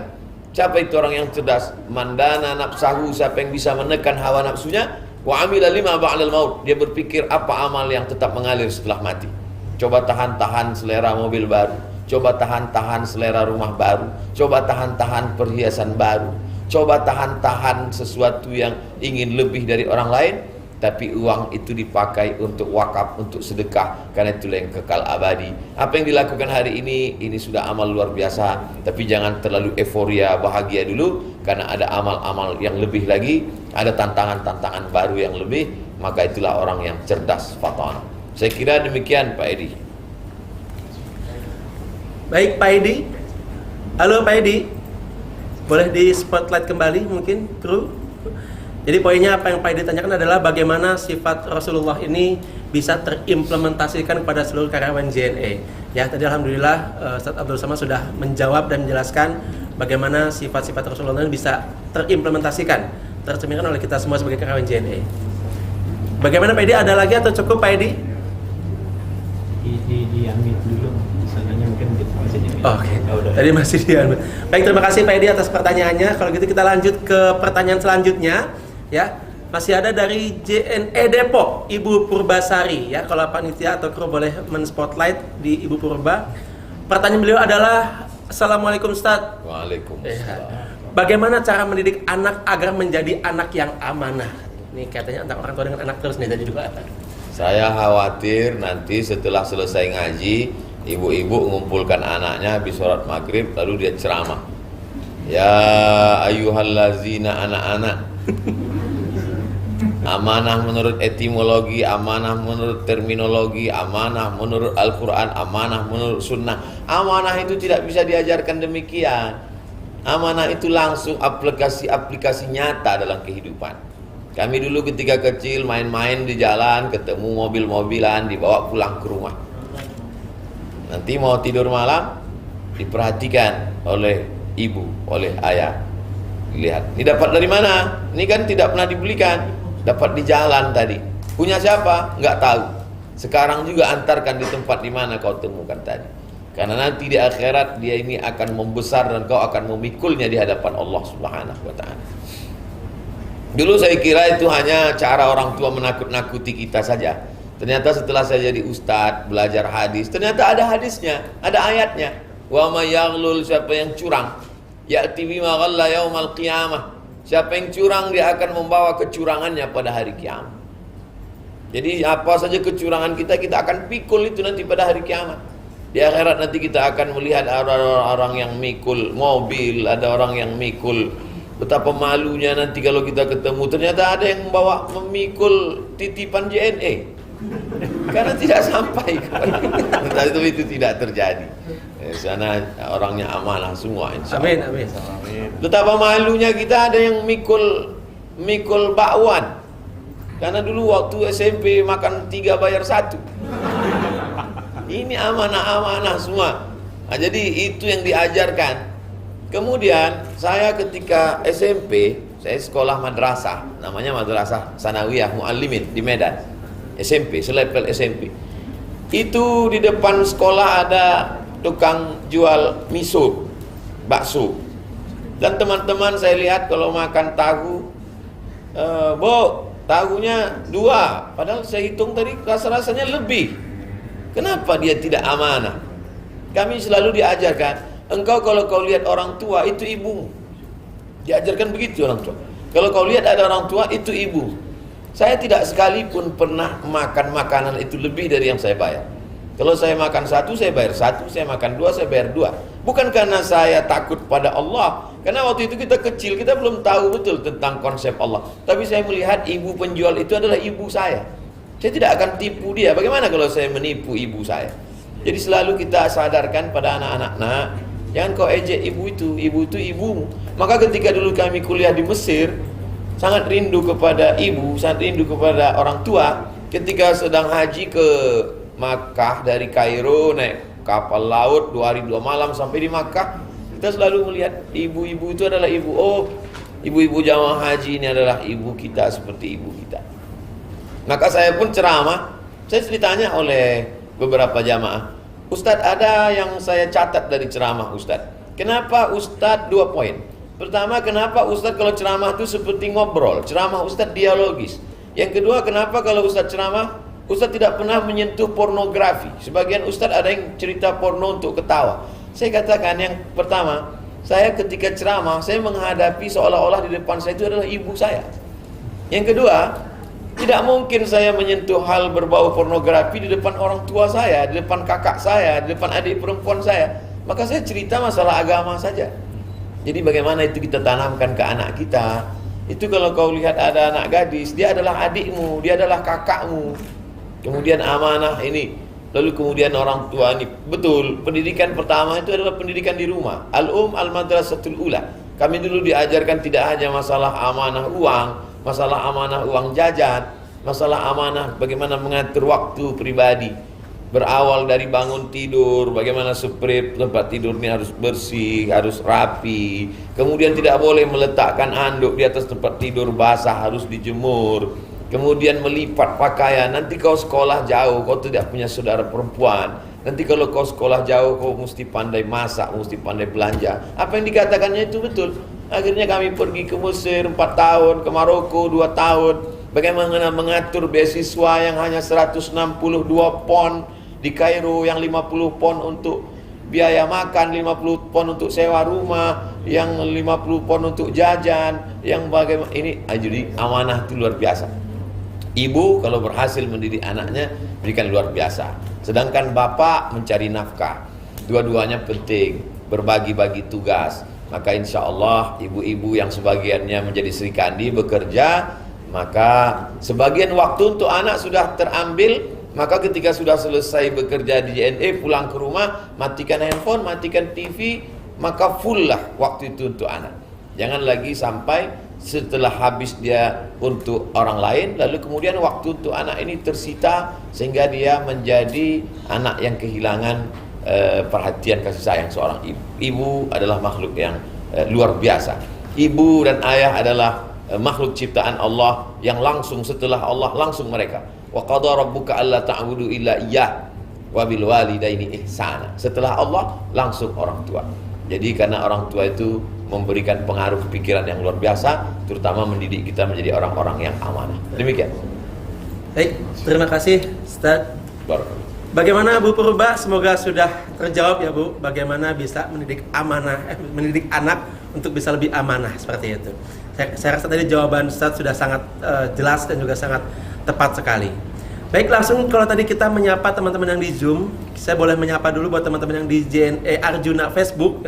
Siapa itu orang yang cerdas? Mandana nafsahu, siapa yang bisa menekan hawa nafsunya, wa amila lima ba'dal maut. Dia berpikir apa amal yang tetap mengalir setelah mati. Coba tahan-tahan selera mobil baru, coba tahan-tahan selera rumah baru, coba tahan-tahan perhiasan baru, coba tahan-tahan sesuatu yang ingin lebih dari orang lain. Tapi uang itu dipakai untuk wakaf, untuk sedekah, karena itulah yang kekal abadi. Apa yang dilakukan hari ini sudah amal luar biasa. Tapi jangan terlalu euforia, bahagia dulu. karena ada amal-amal yang lebih lagi, ada tantangan-tantangan baru yang lebih, maka itulah orang yang cerdas faton. Saya kira demikian Pak Edi. Baik Pak Edi. Halo Pak Edi. Boleh di spotlight kembali mungkin kru. Jadi poinnya apa yang Pak Edi tanyakan adalah bagaimana sifat Rasulullah ini bisa terimplementasikan kepada seluruh karyawan JNE. Ya, tadi alhamdulillah Ustaz Abdul Somad sudah menjawab dan menjelaskan bagaimana sifat-sifat Rasulullah ini bisa terimplementasikan, tercerminkan oleh kita semua sebagai karyawan JNE. Bagaimana Pak Edi? Ada lagi atau cukup Pak Edi? Di unmute dulu. Misalnya mungkin masih di unmute. Oke. Tadi masih di unmute. Baik, terima kasih Pak Edi atas pertanyaannya. Kalau gitu kita lanjut ke pertanyaan selanjutnya. Ya, masih ada dari JNE Depok, Ibu Purbasari. Ya, kalau panitia atau kru boleh men-spotlight di Ibu Purba. Pertanyaan beliau adalah, Assalamualaikum Ustaz. Waalaikumsalam. Bagaimana cara mendidik anak agar menjadi anak yang amanah? Ini katanya antara orang tua dengan anak terus nih tadi juga. Saya khawatir nanti setelah selesai ngaji, ibu-ibu mengumpulkan anaknya habis sholat maghrib, lalu dia ceramah. Ya ayyuhallazina anak-anak, amanah menurut etimologi, amanah menurut terminologi, amanah menurut Al-Quran, amanah menurut sunnah. Amanah itu tidak bisa diajarkan demikian. Amanah itu langsung aplikasi-aplikasi nyata dalam kehidupan. Kami dulu ketika kecil main-main di jalan, ketemu mobil-mobilan, dibawa pulang ke rumah. Nanti mau tidur malam, diperhatikan oleh ibu, oleh ayah. Lihat, ini dapat dari mana? Ini kan tidak pernah dibelikan, dapat di jalan tadi. Punya siapa? Nggak tahu. Sekarang juga antarkan di tempat di mana kau temukan tadi. Karena nanti di akhirat dia ini akan membesar dan kau akan memikulnya di hadapan Allah Subhanahu wa Ta'ala. Dulu saya kira itu hanya cara orang tua menakut-nakuti kita saja. Ternyata setelah saya jadi ustadz, belajar hadis, ternyata ada hadisnya, ada ayatnya. Wa may yaghlul, siapa yang curang, ya'ti bima ghalla yaumal qiyamah. Siapa yang curang dia akan membawa kecurangannya pada hari kiamat. Jadi apa saja kecurangan kita, kita akan pikul itu nanti pada hari kiamat. Di akhirat nanti kita akan melihat orang-orang yang mikul mobil, ada orang yang mikul. Betapa malunya nanti kalau kita ketemu ternyata ada yang memikul titipan JNE karena tidak sampai kepada kita. Tapi itu tidak terjadi. Sana orangnya amanah semua, insya Allah. Amin. Betapa malunya kita ada yang mikul bakwan. Karena dulu waktu SMP makan 3 bayar 1. Ini amanah-amanah semua. Nah, jadi itu yang diajarkan. Kemudian saya ketika SMP, saya sekolah madrasah, namanya Madrasah Sanawiyah Muallimin di Medan. SMP, selepel SMP. Itu di depan sekolah ada tukang jual miso, bakso. Dan teman-teman saya lihat kalau makan tahu, Bu, tahunya 2, padahal saya hitung tadi rasa-rasanya lebih. Kenapa dia tidak amanah? Kami selalu diajarkan, engkau kalau kau lihat orang tua itu ibumu. Diajarkan begitu orang tua. Kalau kau lihat ada orang tua itu ibu. Saya tidak sekalipun pernah makan makanan itu lebih dari yang saya bayar. Kalau saya makan 1 saya bayar 1, saya makan 2 saya bayar 2. Bukan karena saya takut pada Allah, karena waktu itu kita kecil, kita belum tahu betul tentang konsep Allah. Tapi saya melihat ibu penjual itu adalah ibu saya. Saya tidak akan tipu dia. Bagaimana kalau saya menipu ibu saya? Jadi selalu kita sadarkan pada anak-anak, nah, jangan kau ejek ibu itu ibumu. Maka ketika dulu kami kuliah di Mesir, sangat rindu kepada ibu, sangat rindu kepada orang tua. Ketika sedang haji ke Makkah dari Kairo, naik kapal laut 2 hari 2 malam sampai di Makkah, kita selalu melihat ibu-ibu itu adalah ibu. Oh, ibu-ibu jamaah haji ini adalah ibu kita seperti ibu kita. Maka saya pun ceramah, saya ditanya oleh beberapa jamaah, Ustadz, ada yang saya catat dari ceramah Ustadz. Kenapa Ustadz 2 poin. Pertama, kenapa Ustadz kalau ceramah itu seperti ngobrol. Ceramah Ustadz dialogis. Yang kedua, kenapa kalau Ustadz ceramah, Ustadz tidak pernah menyentuh pornografi. Sebagian Ustadz ada yang cerita porno untuk ketawa. Saya katakan yang pertama, saya ketika ceramah, saya menghadapi seolah-olah di depan saya itu adalah ibu saya. Yang kedua, tidak mungkin saya menyentuh hal berbau pornografi di depan orang tua saya, di depan kakak saya, di depan adik perempuan saya. Maka saya cerita masalah agama saja. Jadi bagaimana itu kita tanamkan ke anak kita? Itu kalau kau lihat ada anak gadis, dia adalah adikmu, dia adalah kakakmu. Kemudian amanah ini, lalu kemudian orang tua ini. Betul, pendidikan pertama itu adalah pendidikan di rumah. Al-madrasatul ula. Kami dulu diajarkan tidak hanya masalah amanah uang, masalah amanah uang jajan, masalah amanah bagaimana mengatur waktu pribadi. Berawal dari bangun tidur, bagaimana spray tempat tidur ini harus bersih, harus rapi. Kemudian tidak boleh meletakkan anduk di atas tempat tidur basah, harus dijemur. Kemudian melipat pakaian. Nanti kau sekolah jauh, kau tidak punya saudara perempuan. Nanti kalau kau sekolah jauh, kau mesti pandai masak, mesti pandai belanja. Apa yang dikatakannya itu betul. Akhirnya kami pergi ke Mesir 4 tahun, ke Maroko 2 tahun. Bagaimana mengatur beasiswa yang hanya 162 pon, di Kairo yang 50 pon untuk biaya makan, 50 pon untuk sewa rumah, yang 50 pon untuk jajan, yang bagaimana ini. Jadi amanah itu luar biasa. Ibu kalau berhasil mendidik anaknya, berikan luar biasa. Sedangkan bapak mencari nafkah. Dua-duanya penting, berbagi-bagi tugas. Maka insya Allah ibu-ibu yang sebagiannya menjadi Sri Kandi bekerja, maka sebagian waktu untuk anak sudah terambil. Maka ketika sudah selesai bekerja di JNE, pulang ke rumah, matikan handphone, matikan TV, maka full lah waktu itu untuk anak. Jangan lagi sampai setelah habis dia untuk orang lain, lalu kemudian waktu untuk anak ini tersita, sehingga dia menjadi anak yang kehilangan perhatian kasih sayang seorang ibu. Ibu adalah makhluk yang luar biasa. Ibu dan ayah adalah makhluk ciptaan Allah yang langsung setelah Allah langsung mereka. Wa qadha rabbuka alla ta'budu illa iyyah wa bil walidaini ihsana. Setelah Allah langsung orang tua. Jadi karena orang tua itu memberikan pengaruh pikiran yang luar biasa, terutama mendidik kita menjadi orang-orang yang amanah. Demikian. Baik, terima kasih Ustaz. Bagaimana Bu Purba? Semoga sudah terjawab ya Bu. Bagaimana bisa mendidik mendidik anak untuk bisa lebih amanah seperti itu. Saya rasa tadi jawaban Ustaz sudah sangat jelas dan juga sangat tepat sekali. Baik, langsung kalau tadi kita menyapa teman-teman yang di Zoom, saya boleh menyapa dulu buat teman-teman yang di JNE Arjuna Facebook.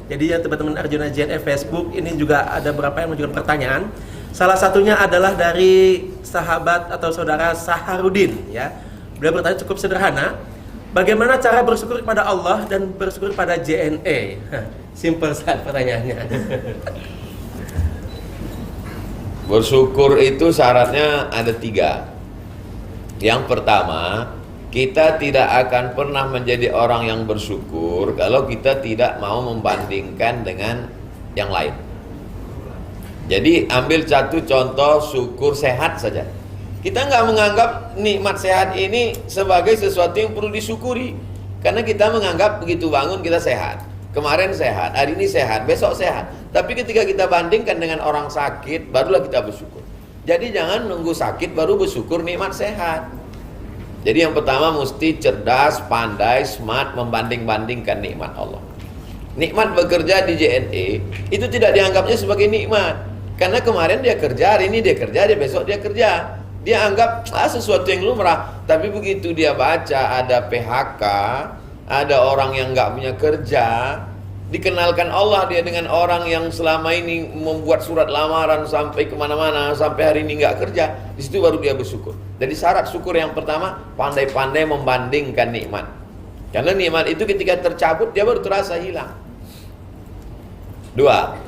Jadi ya teman-teman Arjuna JNE Facebook, ini juga ada beberapa yang mengajukan pertanyaan. Salah satunya adalah dari sahabat atau saudara Saharudin ya. Beliau bertanya cukup sederhana, bagaimana cara bersyukur kepada Allah dan bersyukur pada JNE? Simple saja pertanyaannya. Bersyukur itu syaratnya ada 3. Yang pertama, kita tidak akan pernah menjadi orang yang bersyukur kalau kita tidak mau membandingkan dengan yang lain. Jadi ambil satu contoh syukur sehat saja. Kita nggak menganggap nikmat sehat ini sebagai sesuatu yang perlu disyukuri, karena kita menganggap begitu bangun kita sehat. Kemarin sehat, hari ini sehat, besok sehat. Tapi ketika kita bandingkan dengan orang sakit, barulah kita bersyukur. Jadi jangan nunggu sakit baru bersyukur nikmat sehat. Jadi yang pertama mesti cerdas, pandai, smart membanding-bandingkan nikmat Allah. Nikmat bekerja di JNE itu tidak dianggapnya sebagai nikmat, karena kemarin dia kerja, hari ini dia kerja, dia besok dia kerja. Dia anggap sesuatu yang lumrah. Tapi begitu dia baca ada PHK, ada orang yang nggak punya kerja, dikenalkan Allah dia dengan orang yang selama ini membuat surat lamaran sampai kemana-mana, sampai hari ini nggak kerja, di situ baru dia bersyukur. Jadi syarat syukur yang pertama, pandai-pandai membandingkan nikmat. Karena nikmat itu ketika tercabut dia baru terasa hilang. 2.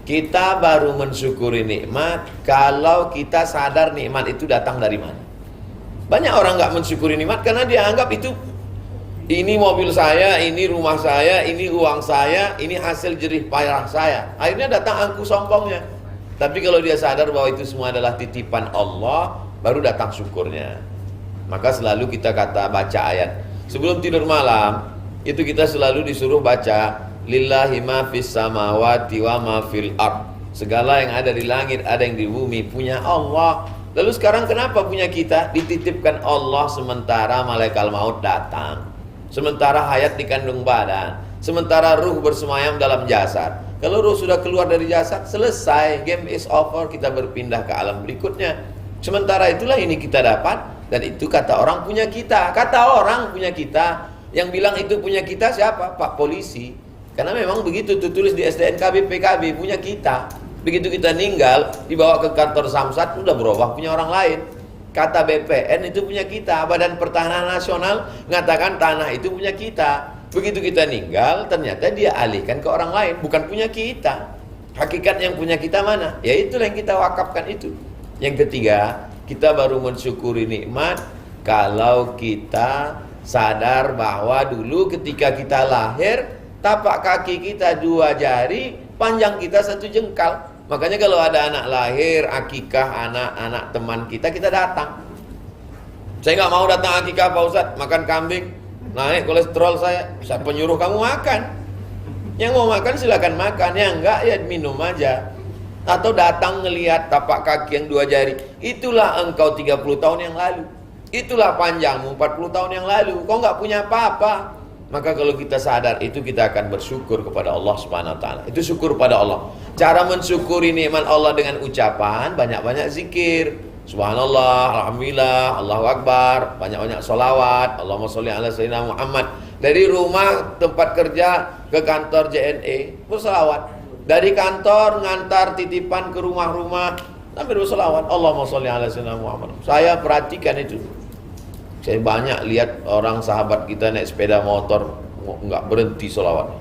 Kita baru mensyukuri nikmat kalau kita sadar nikmat itu datang dari mana. Banyak orang nggak mensyukuri nikmat karena dia anggap itu, ini mobil saya, ini rumah saya, ini uang saya, ini hasil jerih payah saya. Akhirnya datang angku sombongnya. Tapi kalau dia sadar bahwa itu semua adalah titipan Allah, baru datang syukurnya. Maka selalu kita baca ayat sebelum tidur malam, itu kita selalu disuruh baca lillahi ma fis samawati wa ma fil ard. Segala yang ada di langit, ada yang di bumi punya Allah. Lalu sekarang kenapa punya kita? Dititipkan Allah sementara malaikat maut datang, sementara hayat dikandung badan, sementara ruh bersemayam dalam jasad. Kalau ruh sudah keluar dari jasad, selesai, game is over, kita berpindah ke alam berikutnya. Sementara itulah ini kita dapat, dan itu kata orang punya kita. Kata orang punya kita, yang bilang itu punya kita siapa? Pak polisi. Karena memang begitu tertulis di STNK PKB punya kita. Begitu kita meninggal dibawa ke kantor Samsat udah berubah punya orang lain. Kata BPN itu punya kita. Badan Pertahanan Nasional mengatakan tanah itu punya kita. Begitu kita meninggal ternyata dia alihkan ke orang lain, bukan punya kita. Hakikat yang punya kita mana? Ya itulah yang kita wakafkan itu. Yang ketiga, kita baru mensyukuri nikmat kalau kita sadar bahwa dulu ketika kita lahir, tapak kaki kita 2 jari, panjang kita 1 jengkal. Makanya kalau ada anak lahir, akikah anak-anak teman kita, kita datang. Saya nggak mau datang akikah Pak Ustadz, makan kambing, naik kolesterol saya. Siapa penyuruh kamu makan? Yang mau makan silakan makan, yang enggak ya minum aja. Atau datang ngelihat tapak kaki yang 2 jari. Itulah engkau 30 tahun yang lalu. Itulah panjangmu 40 tahun yang lalu. Kau nggak punya apa-apa. Maka kalau kita sadar itu, kita akan bersyukur kepada Allah Subhanahu wa taala. Itu syukur pada Allah. Cara mensyukuri nikmat Allah dengan ucapan banyak-banyak zikir. Subhanallah, alhamdulillah, Allahu akbar, banyak-banyak sholawat, Allahumma sholli ala sayyidina Muhammad. Dari rumah tempat kerja ke kantor JNE berselawat. Dari kantor ngantar titipan ke rumah-rumah sambil berselawat, Allahumma sholli ala sayyidina Muhammad. Saya perhatikan itu. Saya banyak lihat orang sahabat kita naik sepeda motor nggak berhenti sholawat.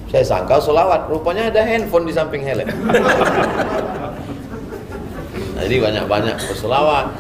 Saya sangka sholawat, rupanya ada handphone di samping helm. Jadi banyak-banyak berselawat,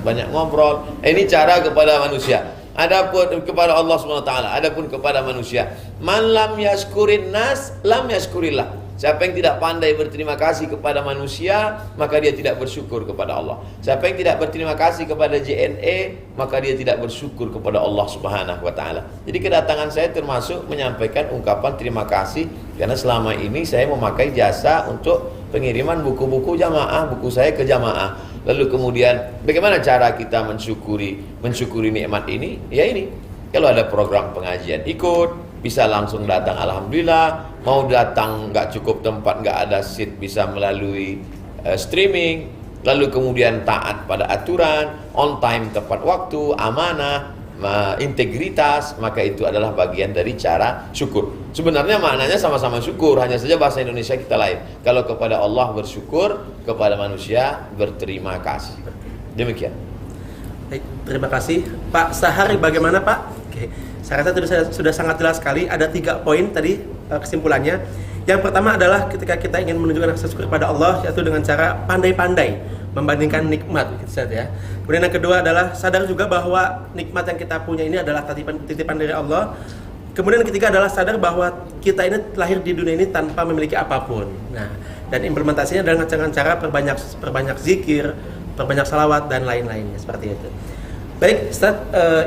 banyak ngobrol. Ini cara kepada manusia. Adapun kepada Allah SWT, adapun kepada manusia, man lam yaskurin nas lam yaskurillah. Siapa yang tidak pandai berterima kasih kepada manusia, maka dia tidak bersyukur kepada Allah. Siapa yang tidak berterima kasih kepada JNE, maka dia tidak bersyukur kepada Allah Subhanahu wa taala. Jadi kedatangan saya termasuk menyampaikan ungkapan terima kasih, karena selama ini saya memakai jasa untuk pengiriman buku-buku jamaah, buku saya ke jamaah. Lalu kemudian bagaimana cara kita mensyukuri nikmat ini? Ya ini, kalau ada program pengajian ikut, bisa langsung datang alhamdulillah. Mau datang nggak cukup tempat, nggak ada seat, bisa melalui streaming. Lalu kemudian taat pada aturan, on time tepat waktu, amanah, integritas, maka itu adalah bagian dari cara syukur. Sebenarnya maknanya sama-sama syukur, hanya saja bahasa Indonesia kita lain. Kalau kepada Allah bersyukur, kepada manusia berterima kasih. Demikian. Baik, terima kasih Pak Sahari. Bagaimana Pak? Oke, saya rasa tadi sudah sangat jelas sekali. Ada 3 poin tadi kesimpulannya. Yang pertama adalah ketika kita ingin menunjukkan rasa syukur kepada Allah, yaitu dengan cara pandai-pandai membandingkan nikmat, gitu saja ya. Kemudian yang kedua adalah sadar juga bahwa nikmat yang kita punya ini adalah titipan dari Allah. Kemudian yang ketiga adalah sadar bahwa kita ini lahir di dunia ini tanpa memiliki apapun. Nah, dan implementasinya adalah dengan cara perbanyak zikir, perbanyak salawat dan lain-lainnya seperti itu. Baik, Ustaz,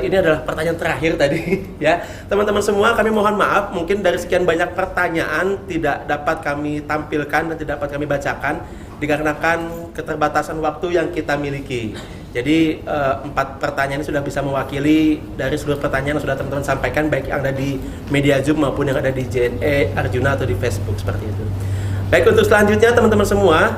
ini adalah pertanyaan terakhir tadi ya. Teman-teman semua, kami mohon maaf mungkin dari sekian banyak pertanyaan tidak dapat kami tampilkan dan tidak dapat kami bacakan dikarenakan keterbatasan waktu yang kita miliki. Jadi 4 pertanyaan ini sudah bisa mewakili dari seluruh pertanyaan yang sudah teman-teman sampaikan, baik yang ada di media Zoom maupun yang ada di JNE, Arjuna atau di Facebook seperti itu. Baik, untuk selanjutnya teman-teman semua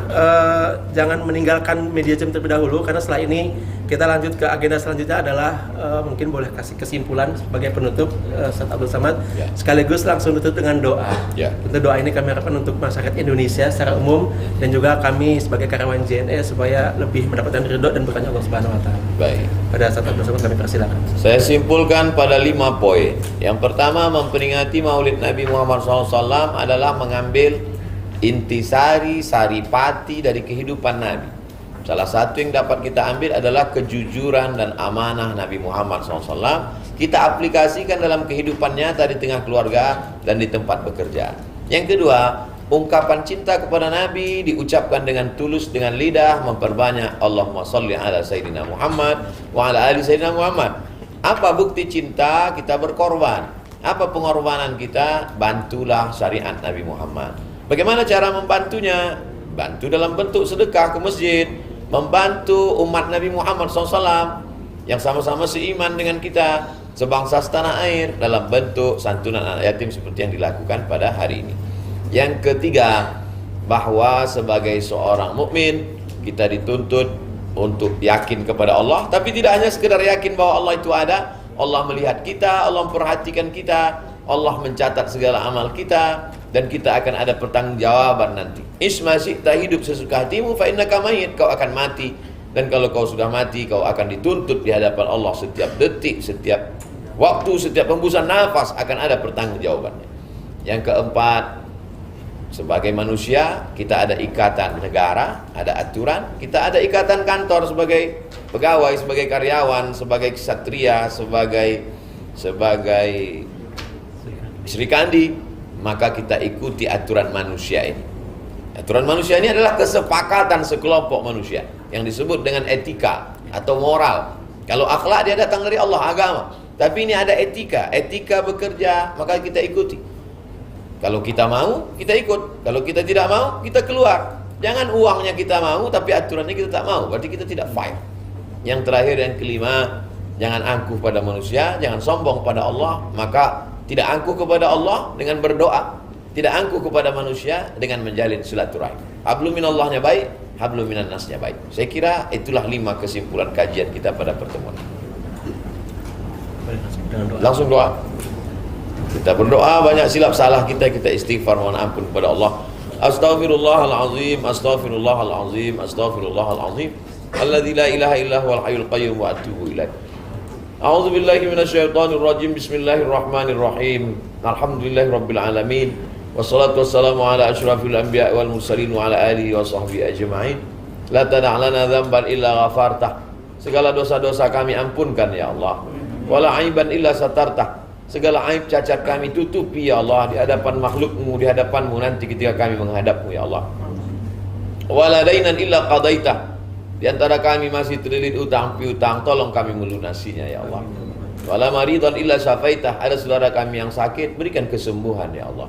jangan meninggalkan media Zoom terlebih dahulu, karena setelah ini kita lanjut ke agenda selanjutnya adalah mungkin boleh kasih kesimpulan sebagai penutup Ustaz Abdul Samad ya. Sekaligus langsung tutup dengan doa ya. Tentu doa ini kami harapkan untuk masyarakat Indonesia secara umum dan juga kami sebagai karyawan JNE supaya lebih mendapatkan ridho dan berkahnya Allah Subhanahu wa taala. Baik. Pada Ustaz Abdul Samad kami persilakan. Saya simpulkan pada 5 poin. Yang pertama, memperingati Maulid Nabi Muhammad SAW adalah mengambil intisari saripati dari kehidupan Nabi. Salah satu yang dapat kita ambil adalah kejujuran dan amanah Nabi Muhammad SAW. Kita aplikasikan dalam kehidupan nyata di tengah keluarga dan di tempat bekerja. Yang kedua, ungkapan cinta kepada Nabi diucapkan dengan tulus dengan lidah, memperbanyak Allahumma sholli ala sayyidina Muhammad wa ala ali sayyidina Muhammad. Apa bukti cinta? Kita berkorban. Apa pengorbanan kita? Bantulah syariat Nabi Muhammad. Bagaimana cara membantunya? Bantu dalam bentuk sedekah ke masjid, membantu umat Nabi Muhammad SAW yang sama-sama seiman dengan kita, sebangsa setanah air, dalam bentuk santunan anak yatim seperti yang dilakukan pada hari ini. Yang ketiga, bahwa sebagai seorang mukmin kita dituntut untuk yakin kepada Allah, tapi tidak hanya sekedar yakin bahwa Allah itu ada. Allah melihat kita, Allah memperhatikan kita. Allah mencatat segala amal kita, dan kita akan ada pertanggungjawaban nanti. Isma syi'ta, hidup sesuka hatimu, fa innaka mayyit, kau akan mati. Dan kalau kau sudah mati, kau akan dituntut di hadapan Allah setiap detik, setiap waktu, setiap hembusan nafas akan ada pertanggungjawabannya. Yang keempat, sebagai manusia kita ada ikatan negara, ada aturan, kita ada ikatan kantor sebagai pegawai, sebagai karyawan, sebagai ksatria, sebagai Sri Kandi, maka kita ikuti aturan manusia ini. Aturan manusia ini adalah kesepakatan sekelompok manusia yang disebut dengan etika atau moral. Kalau akhlak dia datang dari Allah, agama. Tapi ini ada etika, etika bekerja, maka kita ikuti. Kalau kita mau, kita ikut. Kalau kita tidak mau, kita keluar. Jangan uangnya kita mau, tapi aturannya kita tak mau. Berarti kita tidak fair. Yang terakhir, yang kelima, jangan angkuh pada manusia, jangan sombong pada Allah. Maka tidak angkuh kepada Allah dengan berdoa, tidak angkuh kepada manusia dengan menjalin silaturahim. Hablum minallahnya baik, hablum minan nasnya baik. Saya kira itulah 5 kesimpulan kajian kita pada pertemuan. Langsung doa. Kita berdoa, banyak silap salah kita istighfar, mohon ampun kepada Allah. Astaghfirullahalazim, astaghfirullahalazim, astaghfirullahalazim. Alladzi la ilaha illa huwal hayyul qayyum wa atubu ilaih. A'udzu billahi minasyaitonir rajim. Bismillahirrahmanirrahim. Alhamdulillahirabbil alamin. Wassalatu wassalamu ala asyrafil anbiya'i wal mursalin wa ala alihi wa sahbihi ajma'in. La tada' lana dzamban illa ghafartah. Segala dosa-dosa kami ampunkan ya Allah. Wala aiban illa satartah. Segala aib cacat kami tutupi ya Allah di hadapan makhlukmu, di hadapanmu nanti ketika kami menghadapmu ya Allah. Wala dainan illa qadaitah. Di antara kami masih terlilit utang piutang, tolong kami melunasinya ya Allah. Wala maridan illa syafaitah. Ada saudara kami yang sakit, berikan kesembuhan ya Allah.